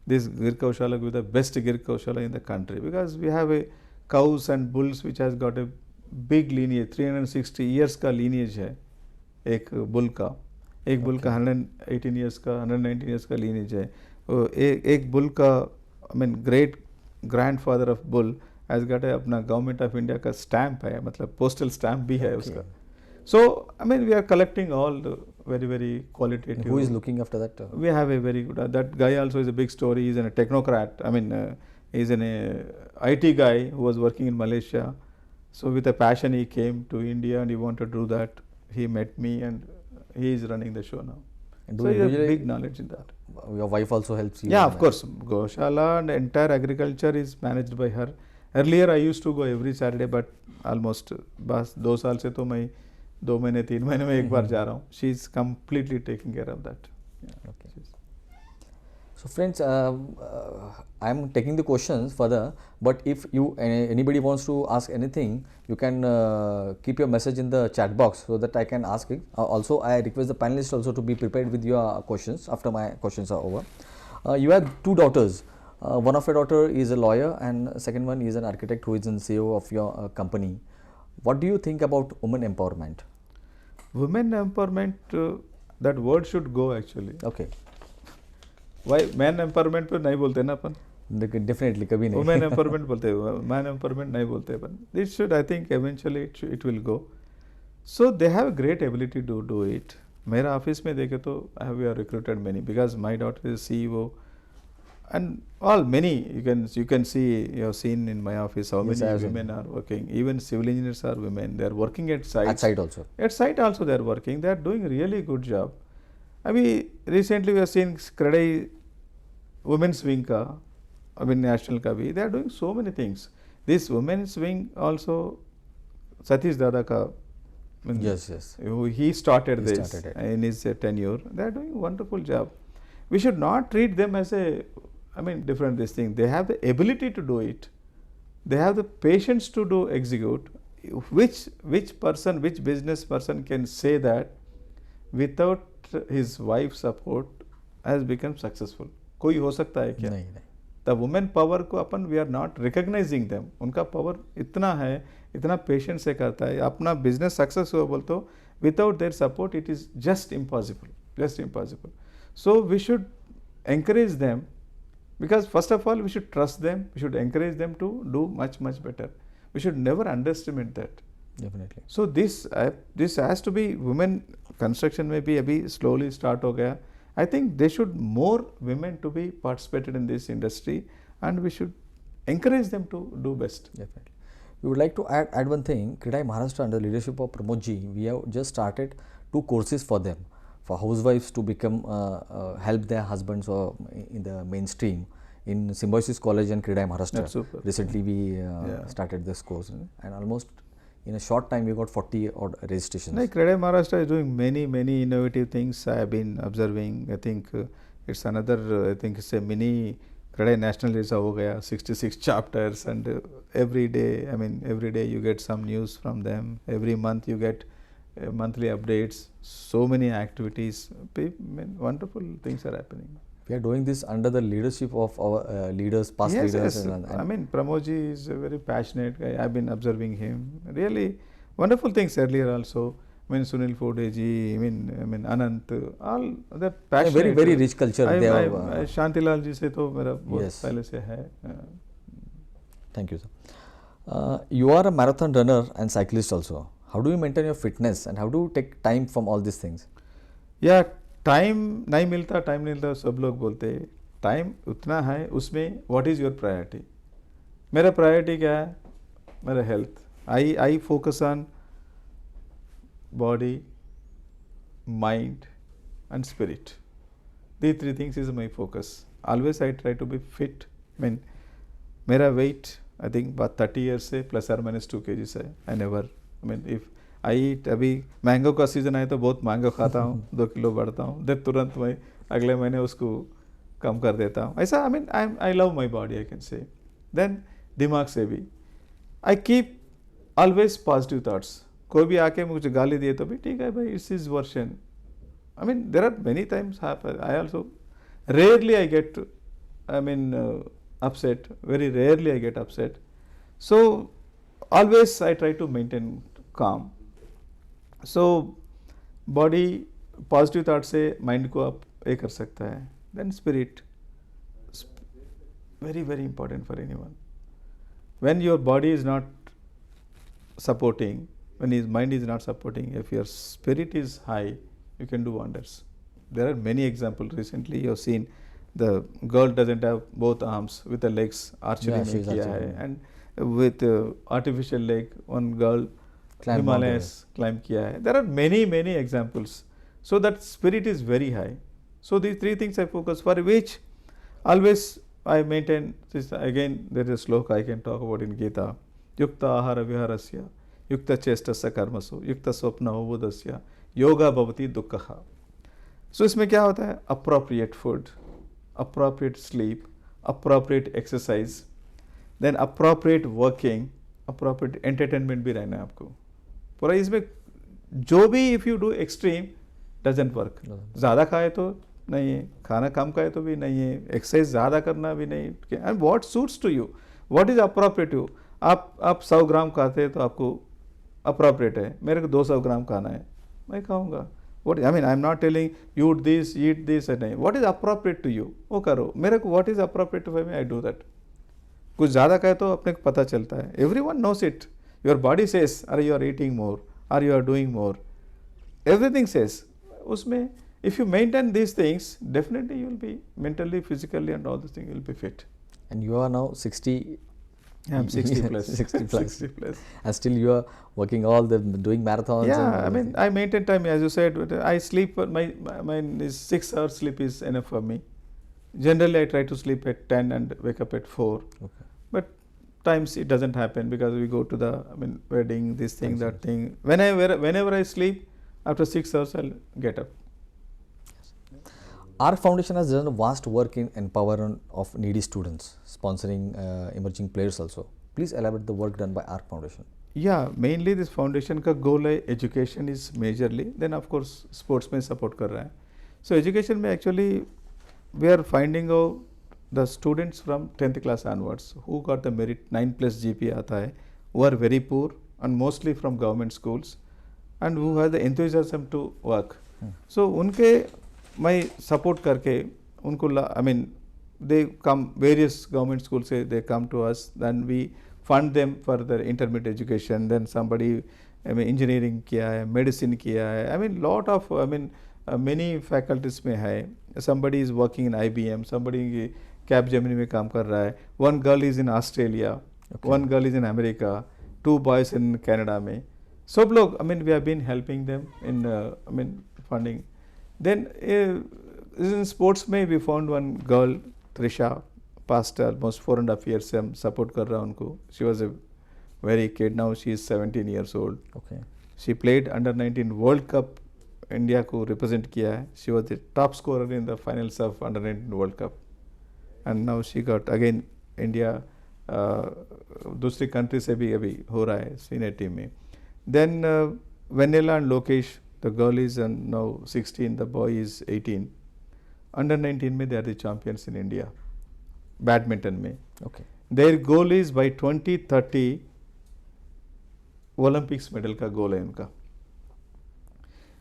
This Girkav Goshala will be the best Girkav Goshala in the country, because we have a cows and bulls which has got a big lineage. 360 years का lineage है एक bull का. एक bull का 118 years का 119 years का lineage है. एक बुल का I mean great grandfather of bull has got अपना गवर्नमेंट ऑफ इंडिया का स्टैम्प है, मतलब पोस्टल स्टैम्प भी है उसका. So I mean we are collecting all very qualitative. Who is looking after that? We have a very good, that guy also is a big story. He's a technocrat. I mean he's an IT guy who was working in Malaysia. So with a passion he came to India and he wanted to do that. He met me and he is running the show now. And so he has big knowledge in that. Your wife also helps you? Yeah, of course. Goshala and entire agriculture is managed by her. Earlier I used to go every Saturday, but almost बस 2 साल से तो मैं 2 महीने 3 महीने में एक बार जा रहा हूँ. She is completely taking care of that. Yeah. Okay. So friends, I am taking the questions further, but if you anybody wants to ask anything, you can keep your message in the chat box so that I can ask it. Also, I request the panelists also to be prepared with your questions after my questions are over. You have 2 daughters. One of your daughter is a lawyer and second one is an architect who is in CEO of your company. What do you think about women empowerment? Women empowerment, that word should go actually. Okay. Why man empowerment पे नहीं बोलते ना अपन. Definitely कभी नहीं. Women empowerment बोलते हैं, man empowerment नहीं बोलते अपन. This should, I think eventually it will go. So they have a great ability to do it. मेरा ऑफिस में देखे तो we have recruited many, because my daughter is CEO and all many you can see, you have seen in my office how Yes, many women are working. Even civil engineers are women. They are working at site. At site also. At site also they are working. They are doing really good job. I mean, recently we have seen CREDAI women's wing ka, I mean national ka bhi, they are doing so many things. This women's wing also, Satish Dada ka I mean, Yes, yes. He started He this started it. in his tenure. They are doing a wonderful job. We should not treat them as a, different this thing. They have the ability to do it. They have the patience to do execute. Which person, which business person can say that without his wife's support has become successful? कोई हो सकता है क्या? नहीं नहीं. The women power को अपन we are not recognising them. उनका पावर इतना है, इतना पेशेंस से करता है. अपना बिजनेस सक्सेस हुआ बोल तो without their support it is just impossible. So we should encourage them, because first of all we should trust them, we should encourage them to do much better. We should never underestimate that. Definitely. So this has to be, women construction में भी अभी slowly start हो गया. I think they should more women to be participated in this industry, and we should encourage them to do best. Definitely. We would like to add one thing. CREDAI Maharashtra, under the leadership of Pramod ji, we have just started 2 courses for them, for housewives to become help their husbands or in the mainstream in Symbiosis College and CREDAI Maharashtra. That's super. Recently we started this course, and almost in a short time we got 40 odd registrations. Like CREDAI Maharashtra is doing many innovative things. I have been observing. I think it's another. I think it's a mini CREDAI National जैसा हो गया. 66 chapters, and every day you get some news from them. Every month you get monthly updates. So many activities. Wonderful things are happening. We are doing this under the leadership of our leaders, past Yes, leaders. yes. And Pramod ji is a very passionate guy. I've been observing him. Really wonderful things earlier also. Sunil Fode ji, Anant, all that passionate. very rich culture. They have, Shantilal ji से तो मेरा बहुत Yes. पहले से है. Thank you, sir. You are a marathon runner and cyclist also. How do you maintain your fitness, and how do you take time from all these things? या time नहीं मिलता सब लोग बोलते हैं. टाइम उतना है, उसमें व्हाट इज़ योर प्रायोरिटी? मेरा प्रायोरिटी क्या है? मेरा health. I focus on body, mind and spirit. These 3 things is my focus. Always I try to be fit. मेरा weight I think about 30 years से plus or minus 2 kgs है. I never, if I eat, अभी mango का season आए तो बहुत mango खाता हूँ, 2 किलो बढ़ता हूँ, देन तुरंत मैं अगले महीने उसको कम कर देता हूँ. ऐसा I love my body, I can say. Then दिमाग से भी I keep always positive thoughts. कोई भी आके मुझे गाली दिए तो भी ठीक है भाई, it's his version. there are many times happen. I also rarely I get upset. Very rarely I get upset. So always I try to maintain calm. So body positive thought से mind को आप ये कर सकता है. Then spirit, very important for anyone. When your body is not supporting, when his mind is not supporting, if your spirit is high, you can do wonders. There are many examples. Recently you have seen the girl doesn't have both arms, with the legs archery में किया है, and with artificial leg one girl Himalayas climb किया है. There are many examples. So that spirit is very high. So these 3 things I focus, for which always I maintain this. Again there is a sloka I can talk about in Gita. Yukta ahara viharasya युक्त चेष्टस्य कर्मसु युक्त स्वप्न बोधस्य योगा भवति दुःखः. सो इसमें क्या होता है? Appropriate food, appropriate sleep, appropriate exercise, then appropriate working, appropriate entertainment भी रहना है आपको पूरा. इसमें जो भी if you do extreme doesn't work. ज़्यादा खाए तो नहीं है, खाना कम खाए तो भी नहीं है, एक्सरसाइज ज़्यादा करना भी नहीं. And what suits to you, what is appropriate you. आप 100 ग्राम खाते हैं तो आपको अप्रोप्रिएट है. मेरे को 200 ग्राम खाना है, मैं खाऊंगा. What I am not telling you eat this नहीं. What is appropriate to you, वो करो. मेरे को what is appropriate to me, I do that. कुछ ज़्यादा खाए तो अपने को पता चलता है. Everyone knows it. Your body says अरे you are eating more, or you are doing more, everything says. उसमें if you maintain these things, definitely you will be mentally, physically and all this thing, you will B fit. And you are now 60. I'm 60 plus. 60 plus. 60 plus. And still you are working all the, doing marathons. Yeah, I maintain time, as you said. I sleep, my 6 hours sleep is enough for me. Generally, I try to sleep at 10 and wake up at 4. Okay. But times it doesn't happen because we go to the wedding, this thing, that thing. Whenever I sleep, after 6 hours I'll get up. Our foundation has done vast work in empowerment of needy students, sponsoring emerging players also. Please elaborate the work done by our foundation. Yeah, mainly this foundation का goal है education is majorly. Then of course sports में support कर रहा है. So education में actually we are finding out the students from 10th class onwards who got the merit 9+ GPA आता है, who are very poor and mostly from government schools and who have the enthusiasm to work. So उनके मैं support करके उनको they come various government schools say they come to us, then we fund them for their intermediate education. Then somebody engineering किया है, medicine किया है, lot of many faculties में है. Somebody is working in IBM, somebody Capgemini में काम कर रहा है. One girl is in Australia, one girl is in America, 2 boys in Canada में. सब लोग we have been helping them in funding. Then in sports में we found one girl, Trisha, past almost 4.5 years से हम support कर रहा उनको. She was a very kid, now she is 17 years old. Okay. She played under 19 World Cup, India को represent किया है. She was the top scorer in the finals of under 19 World Cup. And now she got again India दूसरी country से भी अभी हो रहा है senior team में. Then Vanilla and Lokesh, the girl is now 16, the boy is 18. Under 19 में they are the champions in India. Badminton में. Okay. Their goal is by 2030 Olympics medal का goal है उनका.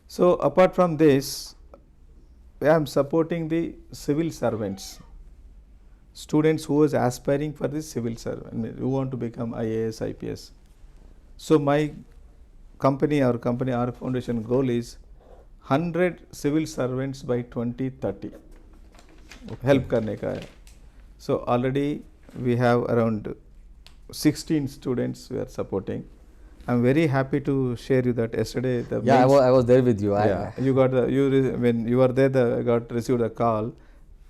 So apart from this, I am supporting the civil servants, students who is aspiring for the civil servant, who want to become IAS, IPS. So my company, our foundation goal is 100 civil servants by 2030. Help करने का है. So already we have around 16 students we are supporting. I'm very happy to share you that yesterday the Yeah, I was there with you. yeah, you got when you were there, received a call.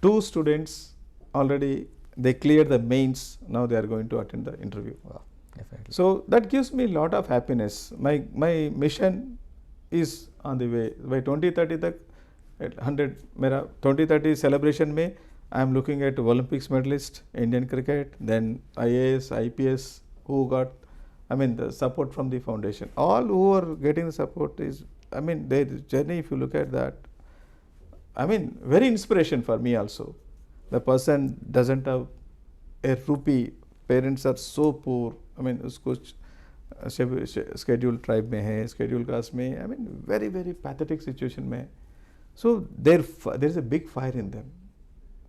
2 students already they cleared the mains. Now they are going to attend the interview. Wow, definitely. So that gives me a lot of happiness. My mission is on the way. By 2030 तक 100 मेरा 2030 celebration में I am looking at Olympics medalist, Indian cricket, then IAS, IPS who got the support from the foundation. All who are getting the support is their journey, if you look at that, very inspiration for me also. The person doesn't have a rupee, parents are so poor, उसको scheduled tribe में है, scheduled caste में, very very pathetic situation में. So there is a big fire in them.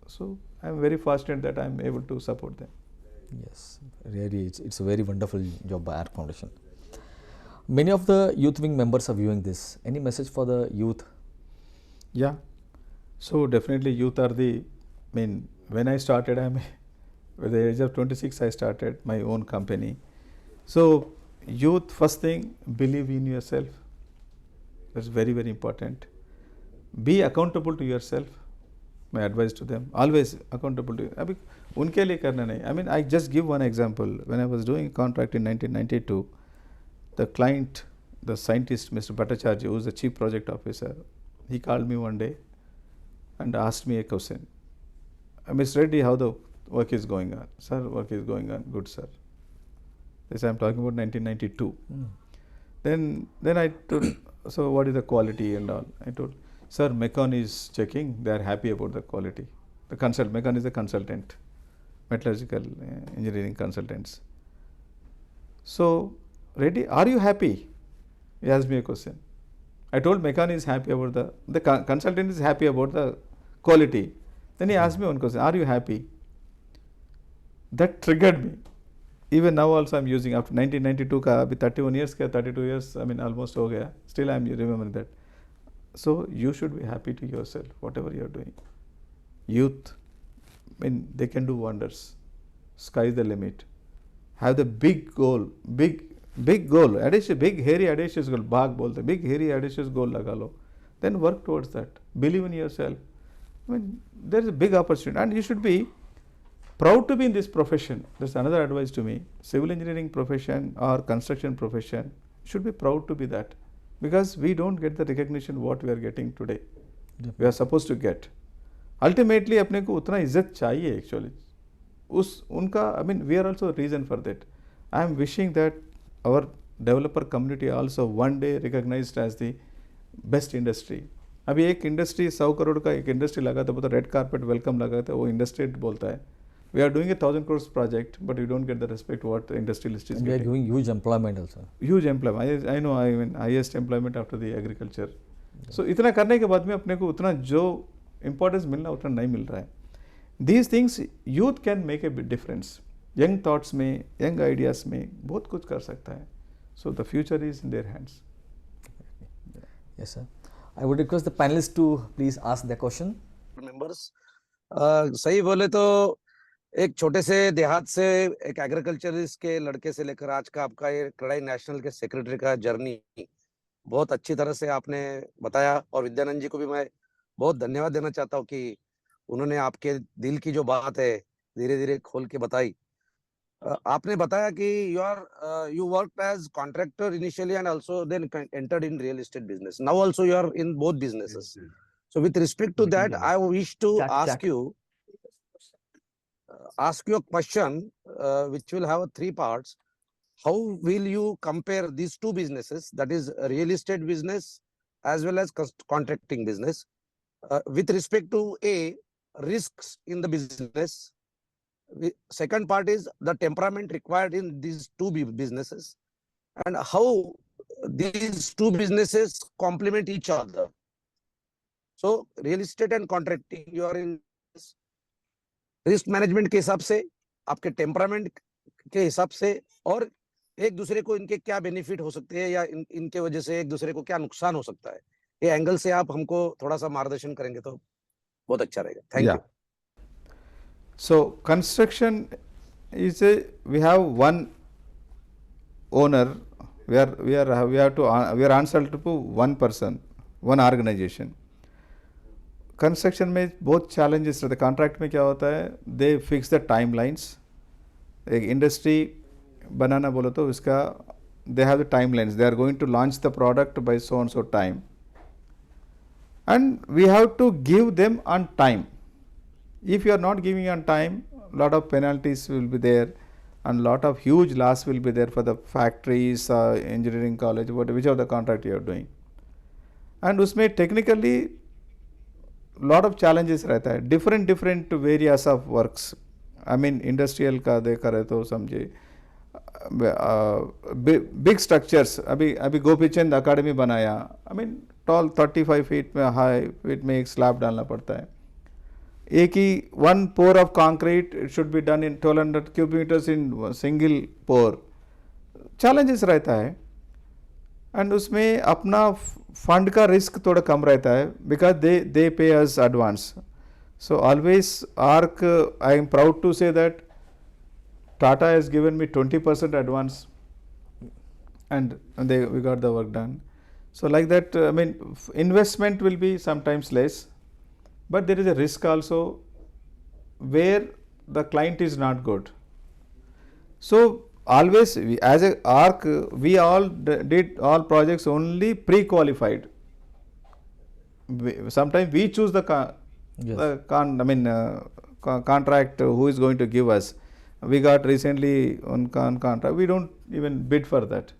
So I am very fortunate that I am able to support them. Yes, really, it's a very wonderful job by our foundation. Many of the youth wing members are viewing this. Any message for the youth? Yeah, so definitely youth are when I started, at the age of 26, I started my own company. So youth, first thing, believe in yourself. That's very very important. Be accountable to yourself. My advice to them, always accountable to you. उनके लिए करना नहीं. I just give one example. When I was doing a contract in 1992, the client, the scientist, Mr. Bhattacharya, who is the chief project officer, he called me one day and asked me a question. Mr. Reddy, how the work is going on? Sir, work is going on good, sir. This I am talking about 1992. Then I told, so what is the quality and all? I told, sir, Mecon is checking, they are happy about the quality. Mecon is the consultant, metallurgical engineering consultants. So, Reddy, are you happy? He asked me a question. I told Mecon is happy about the consultant is happy about the quality. Then he asked me one question, are you happy? That triggered me. Even now also I am using, after 1992 का, अभी 31 years का, 32 years, almost हो गया. Still I am remembering that. So you should be happy to yourself, whatever you are doing. Youth, they can do wonders. Sky is the limit. Have the big goal, big goal, audacious, big hairy audacious goal, bhag bolte, big hairy audacious goal लगा लो. Then work towards that. Believe in yourself. There is a big opportunity, and you should be proud to be in this profession. That's another advice to me. Civil engineering profession or construction profession should be proud to be that, because we don't get the recognition what we are getting today. We are supposed to get. Ultimately अपने को उतना इज्जत चाहिए actually. उस उनका I mean we are also a reason for that. I am wishing that our developer community also one day recognized as the best industry. अभी एक industry 100 crore का एक इंडस्ट्री लगा था, बोलता रेड कारपेट वेलकम लगा था, वो इंडस्ट्री बोलता है we are doing a 1,000 crores project, but we don't get the respect what the industrialist is And we are getting. giving huge employment also. Huge employment. I know. I mean highest employment after the agriculture. So इतना करने के बाद में अपने को उतना जो importance मिलना उतना नहीं मिल रहा है. These things youth can make a big difference. Young thoughts में, young ideas में बहुत कुछ कर सकता है. So the future is in their hands. Yes, sir. I would request the panelists to please ask their question. Members सही बोले तो एक छोटे से देहात से एक एग्रीकल्चरिस्ट के लड़के से लेकर आज का आपका ये क्रेडाई नेशनल के सेक्रेटरी का जर्नी बहुत अच्छी तरह से आपने बताया, और विद्यानंद जी को भी मैं बहुत धन्यवाद देना चाहता हूँ कि उन्होंने आपके दिल की जो बात है धीरे धीरे खोल के बताई। आपने बताया कि you worked as contractor initially and also then entered in real estate business. Now also you are in both businesses. So with respect to that, I wish to ask you a question which will have 3 parts. How will you compare these two businesses, that is real estate business as well as contracting business, with respect to risks in the business? Second part is the temperament required in these two businesses and how these two businesses complement each other. So real estate and contracting, you are in risk management के हिसाब से, आपके temperament के हिसाब से, और एक दूसरे को इनके क्या बेनिफिट हो सकते हैं या इनके वजह से एक दूसरे को क्या नुकसान हो सकता है, ये एंगल से आप हमको थोड़ा सा मार्गदर्शन करेंगे तो बहुत अच्छा रहेगा. Thank you. So construction is we have one owner. We are answerable to one person, one organization. Construction में बहुत चैलेंजेस रहते हैं. कॉन्ट्रैक्ट में क्या होता है, दे फिक्स द टाइमलाइंस. एक इंडस्ट्री बनाना बोलो तो उसका they have the timelines. They are going to launch the product by so and so time and we have to give them on time. If you are not giving on time, lot of penalties will be there and lot of huge loss will be there for the factories, engineering college, whichever the contract you are doing. And उसमें technically lot of challenges रहता है. different areas of works. I mean industrial का देखा रहे तो समझे big structures. अभी Gopichand academy बनाया. I mean tall 35 feet में high feet में एक slab डालना पड़ता है. एक ही one pour of concrete it should be done in 1200 cubic meters in single pour. challenges रहता है एंड उसमें अपना फंड का रिस्क थोड़ा कम रहता है because they pay us advance. So always आर्क I am proud to say that Tata has given me 20% advance and we got the work done. So like that, I mean investment will be sometimes less, but there is a risk also where the client is not good. So always as a ARC we all did all projects only pre-qualified. Sometimes we choose the contract who is going to give us. We got recently on contract, we don't even bid for that.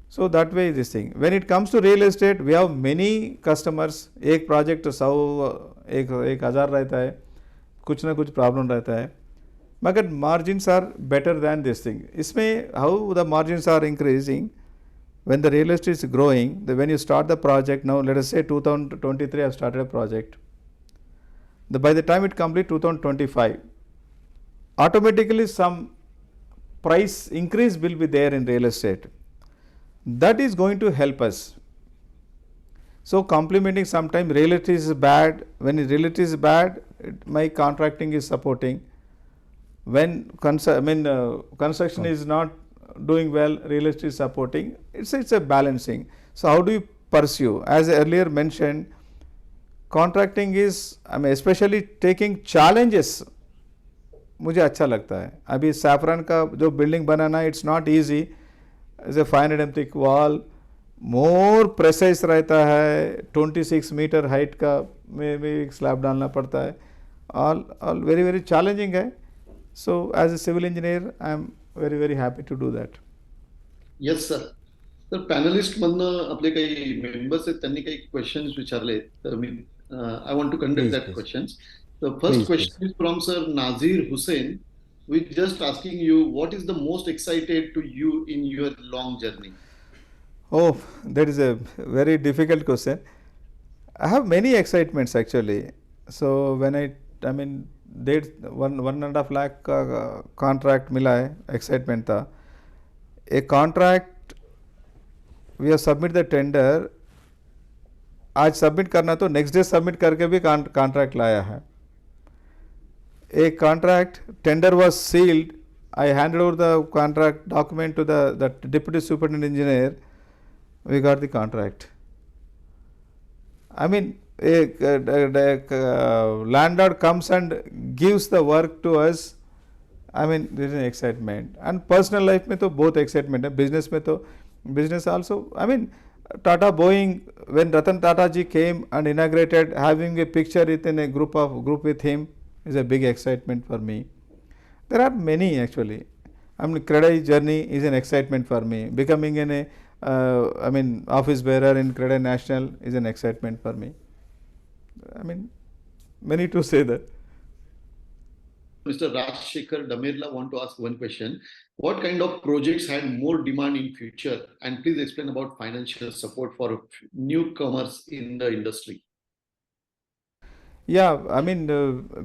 So that way this thing. When it comes to real estate, we have many customers. एक project 1,000 रहता है, कुछ ना कुछ problem रहता है, मगर margins are better than this thing. इसमें how the margins are increasing when the real estate is growing. When you start the project now, let us say 2023 I have started a project. By the time it complete 2025, automatically some price increase will be there in real estate. That is going to help us. So complementing, sometimes real estate is bad. When real estate is bad, my contracting is supporting. When construction is not doing well, real estate is supporting. It's a balancing. So how do you pursue? As I earlier mentioned, contracting is, especially taking challenges मुझे अच्छा लगता है. अभी saffron का जो building banana it's not easy. Is a 500 mm thick wall, more precise रहता है. 26 metre height का में भी स्लैब डालना पड़ता है. ऑल वेरी वेरी चैलेंजिंग है. So as a civil engineer I am very very happy to do that. Yes sir. तर पॅनलिस्ट मधनं आपले काही मेंबर्स आहेत, त्यांनी काही क्वेश्चन्स विचारले, तर मी I want to conduct Please, that please. Questions. The first Please, please. Question is from sir Nazir Hussain, with just asking you what is the most excited to you in your long journey. Oh, that is a very difficult question. I have many excitements actually. So when I mean, डेढ़ 1.5 लाख का contract मिला है, excitement था. A contract we have submit the tender. आज submit करना तो next day submit करके भी कॉन्ट्रैक्ट लाया है. A contract tender was sealed. I handed over the contract document to the deputy superintendent engineer. We got the contract. I mean, a landlord comes and gives the work to us. I mean, there is an excitement. And personal life में तो बहुत excitement है. Business में तो business also. I mean, Tata Boeing, when Ratan Tata ji came and inaugurated, having a picture within a group with him is a big excitement for me. There are many actually. I mean, CREDAI journey is an excitement for me. Becoming office bearer in CREDAI National is an excitement for me. I mean, many to say that. Mr. Rajshekhar Damerla want to ask one question. What kind of projects had more demand in future? And please explain about financial support for newcomers in the industry. Yeah, I mean,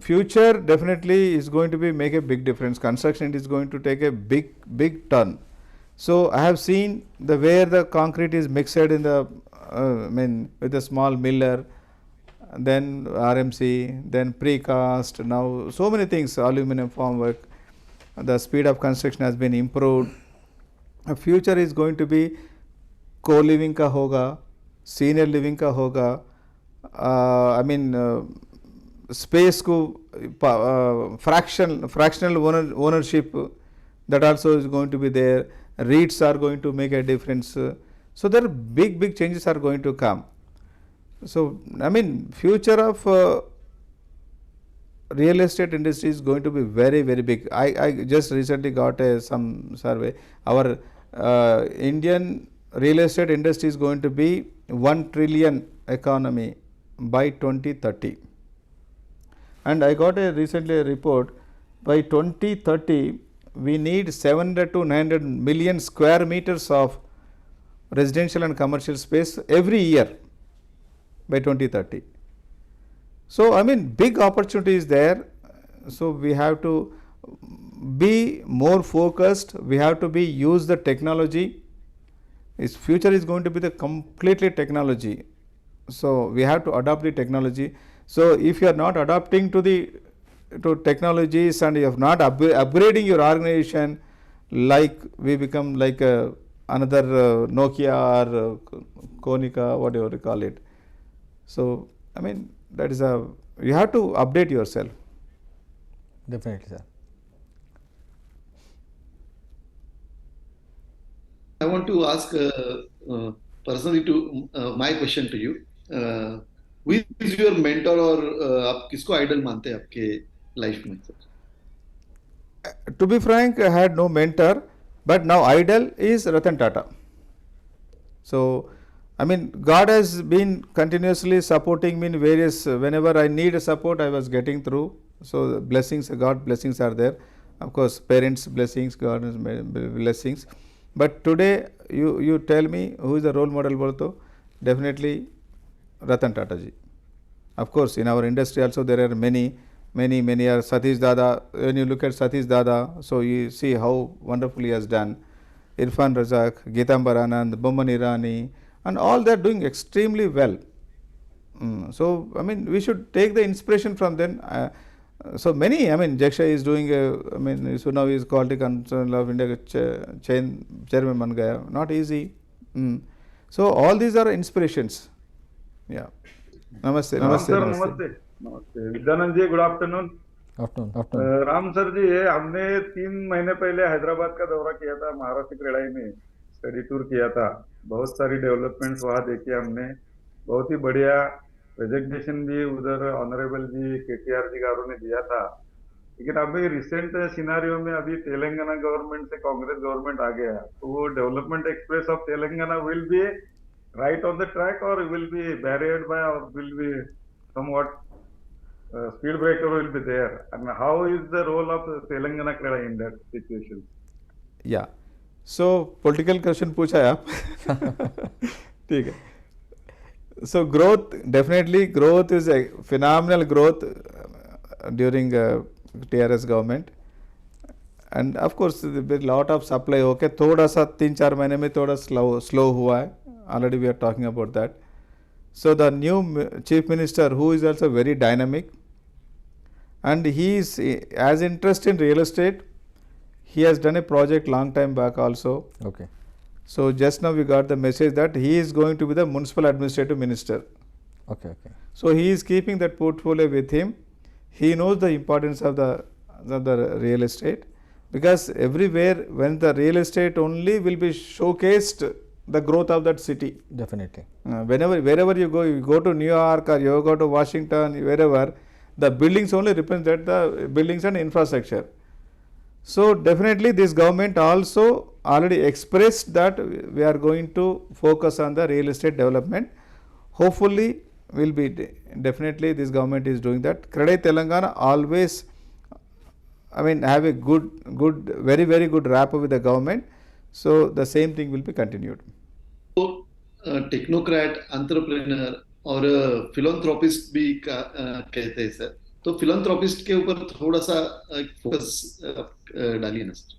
future definitely is going to be make a big difference. Construction is going to take a big turn. So I have seen the where the concrete is mixed in the with a small miller, then RMC, then precast. Now so many things, aluminum formwork. The speed of construction has been improved. Future is going to be co-living का होगा, senior living का होगा. I mean, space को fractional ownership, that also is going to be there. REITs are going to make a difference. So there are big changes are going to come. So I mean, future of real estate industry is going to be very big. I just recently got some survey. Our Indian real estate industry is going to be 1 trillion economy by 2030. And I got recently a report, by 2030 we need 700 to 900 million square meters of residential and commercial space every year by 2030. So I mean, big opportunity is there. So we have to be more focused. We have to use the technology. Its future is going to be the completely technology. So we have to adopt the technology. So if you are not adapting to technologies and you are not upgrading your organization, like we become like another Nokia or Konica, whatever you call it. So I mean, that is you have to update yourself. Definitely, sir. I want to ask personally to my question to you. Who is your mentor और आप किसको idol मानते हैं आपके life में? To be frank, I had no mentor, but now idol is Ratan Tata. So I mean, God has been continuously supporting me in various, whenever I need support, I was getting through. So blessings, God blessings are there. Of course, parents blessings, God's blessings. But today, you tell me who is the role model बोलते, definitely Ratan Tata ji. Of course, in our industry also there are many are Satish Dada. When you look at Satish Dada, so you see how wonderful he has done. Irfan Razak, Geetambar Anand, Bomman Irani, and all they are doing extremely well. So I mean, we should take the inspiration from them. So many, I mean, Jaksha is doing, so now he is Quality Council of India chairman ban gaya. Not easy. So all these are inspirations. Yeah. Namaste. Namaste. Vidyanand ji, good afternoon. Afternoon. Ram sir ji, ये हमने 3 महीने पहले हैदराबाद का दौरा किया था, महाराष्ट्र क्रेडाई में study tour किया था। बहुत सारी डेवलपमेंट्स वहाँ देखी हमने, बहुत ही बढ़िया प्रेजेंटेशन भी उधर ऑनरेबल जी केटीआर जी गारू ने दिया था। लेकिन अभी रिसेंट सिनारियो में अभी तेलंगाना गवर्नमेंट से कांग्रेस गवर्नमेंट आ गया, तो वो development express of Telangana will be right on the track और विल बी बैरियर्ड बाय और will be somewhat speed breaker will be there, and how is the role of Telangana Kreda in that situation? या सो political question पूछा है आप ठीक है. So growth, definitely growth is a phenomenal growth during TRS government, and of course there is lot of supply. Okay, थोड़ा सा 3-4 महीने में थोड़ा slow हुआ है. Already we are talking about that. So the new chief minister, who is also very dynamic, and he is as interested in real estate. He has done a project long time back also. Okay. So just now we got the message that he is going to be the municipal administrative minister. Okay. So he is keeping that portfolio with him. He knows the importance of the real estate, because everywhere when the real estate only will be showcased the growth of that city. Definitely. Wherever you go to New York or you go to Washington, wherever, the buildings only represent the buildings and infrastructure. So definitely this government also already expressed that we are going to focus on the real estate development. Hopefully will be definitely this government is doing that. CREDAI Telangana always, I mean, have a good, very, very good rapport with the government. So the same thing will be continued. तो technocrat, entrepreneur और philanthropist भी कहते हैं sir, तो philanthropist के ऊपर थोड़ा सा फोकस डालिए ना sir.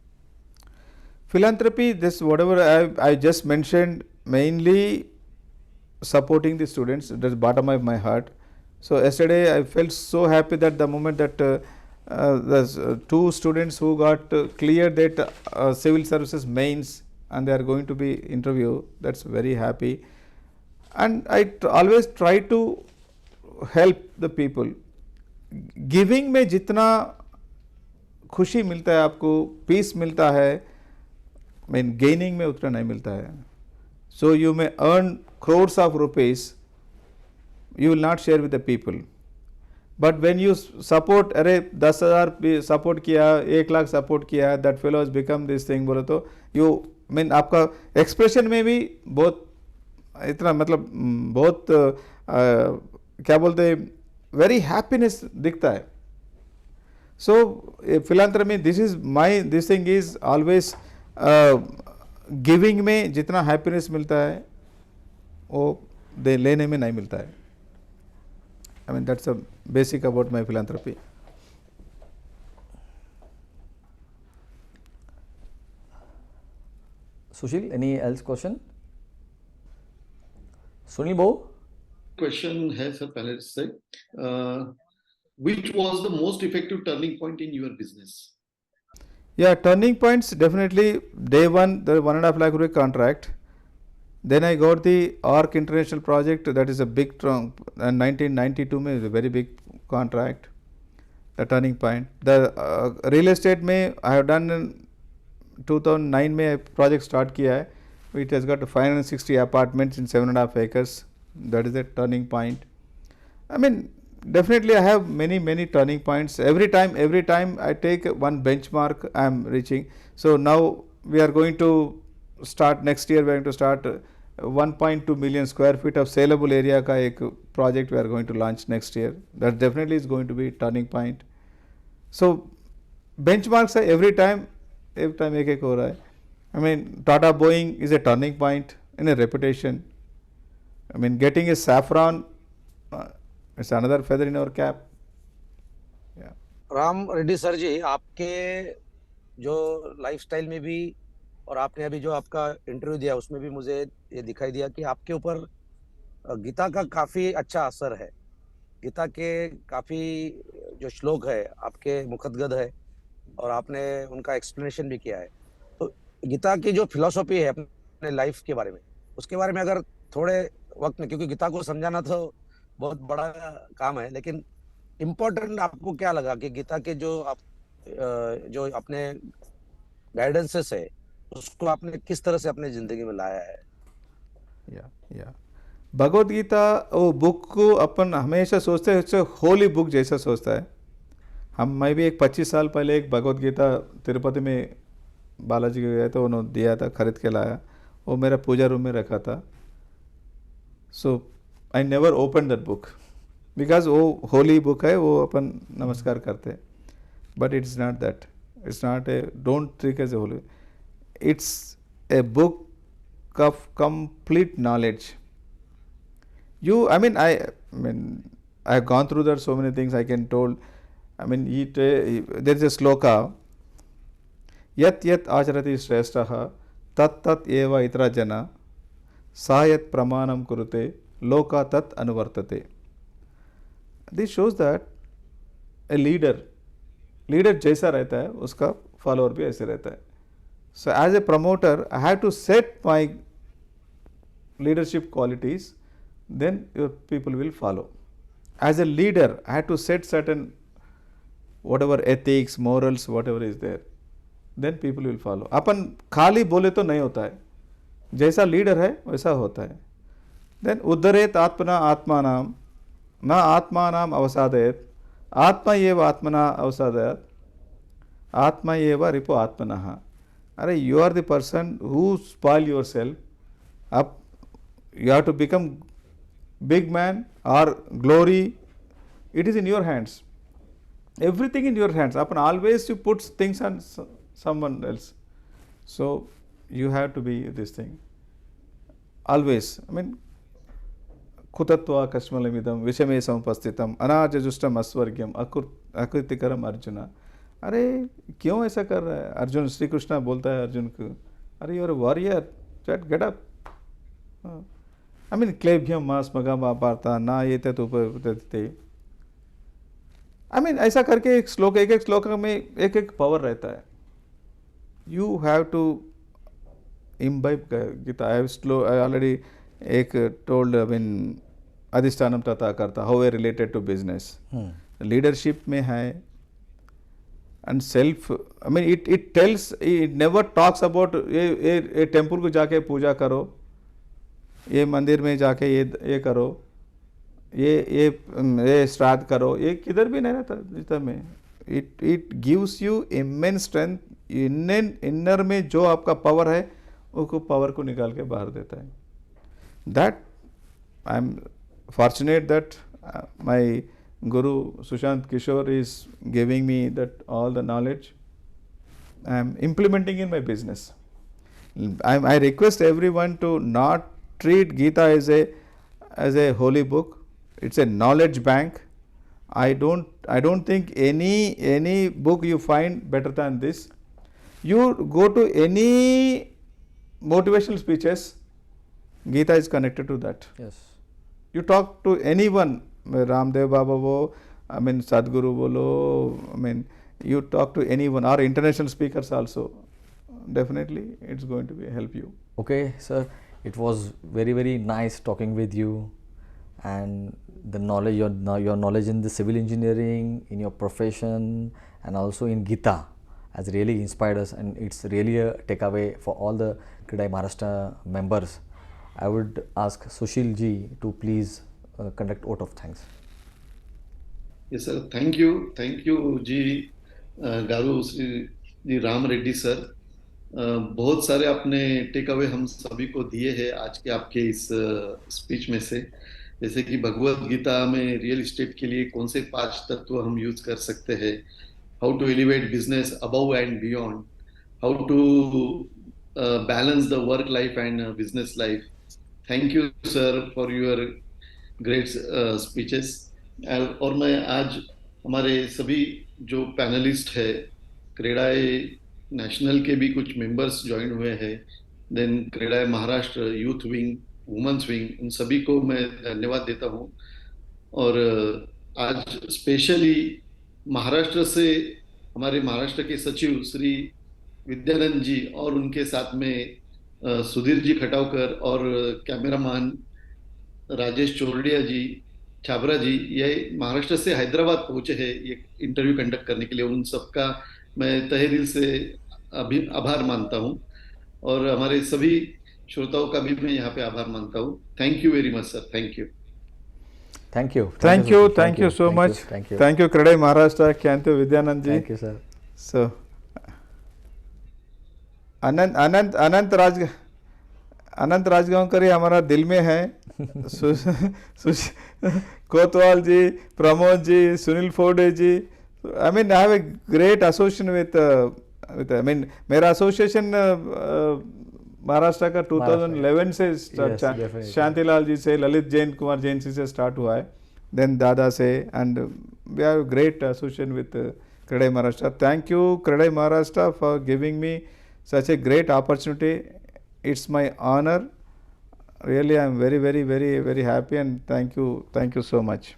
Philanthropy, this whatever I just mentioned, mainly supporting the students, that's bottom of my heart. So yesterday I felt so happy that the moment that the two students who got cleared that civil services mains and they are going to be interview, that's very happy. And I always try to help the people. Giving में जितना खुशी मिलता है आपको, piece मिलता है, mean gaining में उतना नहीं मिलता है. So you may earn crores of rupees, you will not share with the people. But when you support, अरे 10,000 सपोर्ट किया, 1 लाख सपोर्ट किया, that fellow has become this thing, बोले तो you मीन आपका एक्सप्रेशन में भी बहुत इतना मतलब बहुत क्या बोलते वेरी हैप्पीनेस दिखता है. So philanthropy, this thing is always giving में जितना हैप्पीनेस मिलता है वो लेने में नहीं मिलता है. I mean, that's a basic about my philanthropy. Sushil, any else question? Sunil Bo? Question है सर पहले से, which was the most effective turning point in your business? Yeah, turning points definitely. Day one, the 1.5 lakh rupee contract. Then I got the ARC International project, that is a big trunk, and 1992 में a very big contract. The turning point. The real estate में I have done in 2009 में project start किया है. It has got 560 apartments in 7.5 acres. That is a turning point. I mean, definitely I have many turning points. Every time I take one benchmark I am reaching. So now we are going to start next year. We are going to start 1.2 million square feet of saleable area का एक project we are going to launch next year. That definitely is going to be turning point. So benchmarks are every time एक हो रहा है. I mean, Tata Boeing is a turning point in a reputation. I mean, getting a saffron, it's another feather in our cap. Yeah. Ram Reddy sir ji, आपके जो lifestyle में भी और आपने अभी जो आपका इंटरव्यू दिया उसमें भी मुझे ये दिखाई दिया कि आपके ऊपर गीता का काफी अच्छा असर है. गीता के काफी जो श्लोक है आपके मुखद्गत है और आपने उनका एक्सप्लेनेशन भी किया है. तो गीता की जो फिलॉसफी है अपने लाइफ के बारे में, उसके बारे में अगर थोड़े वक्त में, क्योंकि गीता को समझाना तो बहुत बड़ा काम है, लेकिन इम्पोर्टेंट आपको क्या लगा कि गीता के जो आप जो अपने गाइडेंसेस है उसको आपने किस तरह से अपने जिंदगी में लाया है? या भगवत गीता वो बुक को अपन हमेशा सोचते हैं उससे होली बुक जैसा सोचता है। मैं भी एक 25 साल पहले एक भगवत गीता तिरुपति में बालाजी के गए तो उन्होंने दिया था, खरीद के लाया, वो मेरा पूजा रूम में रखा था। So I never open that book because वो होली बुक है, वो अपन नमस्कार करते हैं, but it's not that, it's not a, don't treat as a holy, it's a book of complete knowledge. I have gone through there so many things I can told. There is a sloka, yat yat acharati shrestha tat tat eva itra jana sayat pramanam kurute loka tat anuvartate. This shows that a leader जैसा रहता है उसका follower भी ऐसे रहता है. So as a promoter I have to set my leadership qualities, then your people will follow. As a leader I have to set certain whatever ethics, morals, whatever is there, then people will follow. अपन खाली बोले तो नहीं होता है, जैसा leader है वैसा होता है. Then उद्धरेत आत्मना आत्मानाम न आत्मानाम अवसादयत आत्मा एव आत्मना अवसादयत आत्मा एव रिपो आत्मनः. अरे you are the person who spoil yourself up. You have to become big man or glory, it is in your hands. Everything in your hands. Upon always you put things on someone else. So you have to be this thing. Always. खुतत्वा कश्मलमिदम विषमे समुपस्थितम अनाजजुष्टम अस्वर्ग्यम अकृतिकरम Arjun. अरे क्यों ऐसा कर रहा है अर्जुन? श्री कृष्ण बोलता है अर्जुन को, अरे यूर वॉरियर, गेट अप. क्लेभ्यम मास मगा पार्ता ना ये उपते. ऐसा करके एक श्लोक में एक पावर रहता है. You have to imbibe Gita. I already एक टोल्ड अधिष्ठानम तथा करता how a related to business. Leadership में है and self, it tells, it never talks about ये टेम्पल को जाके पूजा करो, ये मंदिर में जाके ये करो, ये श्राद्ध करो, ये किधर भी नहीं रहता गीता में. it gives you immense strength. Inner में जो आपका पावर है उसको पावर को निकाल के बाहर देता है. that I am fortunate that my Guru Sushant Kishore is giving me that all the knowledge. I am implementing in my business. I request everyone to not treat Gita as a holy book. It's a knowledge bank. I don't think any book you find better than this. You go to any motivational speeches, Gita is connected to that. Yes. You talk to anyone, Ramdev Baba wo, Sadhguru bolo, you talk to anyone or international speakers also, definitely it's going to help you. Okay, sir, it was very, very nice talking with you, and the knowledge, your knowledge in the civil engineering, in your profession, and also in Gita has really inspired us, and it's really a takeaway for all the CREDAI Maharashtra members. I would ask Sushil ji to please conduct vote of thanks. Yes sir, thank you ji garu Shri ji Ram Reddy sir. बहुत सारे आपने take away हम सभी को दिए हैं आज के आपके इस स्पीच में से, जैसे कि भगवत गीता में रियल एस्टेट के लिए कौन से 5 तत्व हम यूज कर सकते हैं, how to elevate business above and beyond, how to balance the work life and business life. Thank you sir for your great speeches. और मैं आज हमारे सभी जो पैनलिस्ट है, क्रेडाई नेशनल के भी कुछ मेंबर्स ज्वाइन हुए हैं, then CREDAI Maharashtra youth wing, women's wing, उन सभी को मैं धन्यवाद देता हूँ. और आज स्पेशली महाराष्ट्र से हमारे महाराष्ट्र के सचिव श्री विद्यानंद जी और उनके साथ में सुधीर जी खटावकर और कैमरामैन राजेश चोरडिया जी, छाबरा जी, ये महाराष्ट्र से हैदराबाद पहुंचे हैं ये इंटरव्यू कंडक्ट करने के लिए। उन सबका मैं तहे दिल से अभी आभार मानता हूँ, और हमारे सभी श्रोताओं का भी मैं यहाँ पे आभार मानता हूँ। Thank you very much sir, thank you. Thank you. Thank you, thank you so much. Thank you. Thank you, CREDAI Maharashtra. Thank you, Vidyanand ji. Thank you, sir. So, अनंत राजगांवकर ही हमारा दिल में है. कोतवाल जी, प्रमोद जी, सुनील फोडे जी. I mean, I have a great association with I mean, मेरा association Maharashtra का 2011 से शांतिलाल जी से, ललित जैन कुमार जैन जी से start हुआ है, देन दादा से, and we have great association with CREDAI Maharashtra. Thank you, CREDAI Maharashtra, for giving me such a great opportunity. It's my honor. Really, I am very, very, very, very happy, and thank you so much.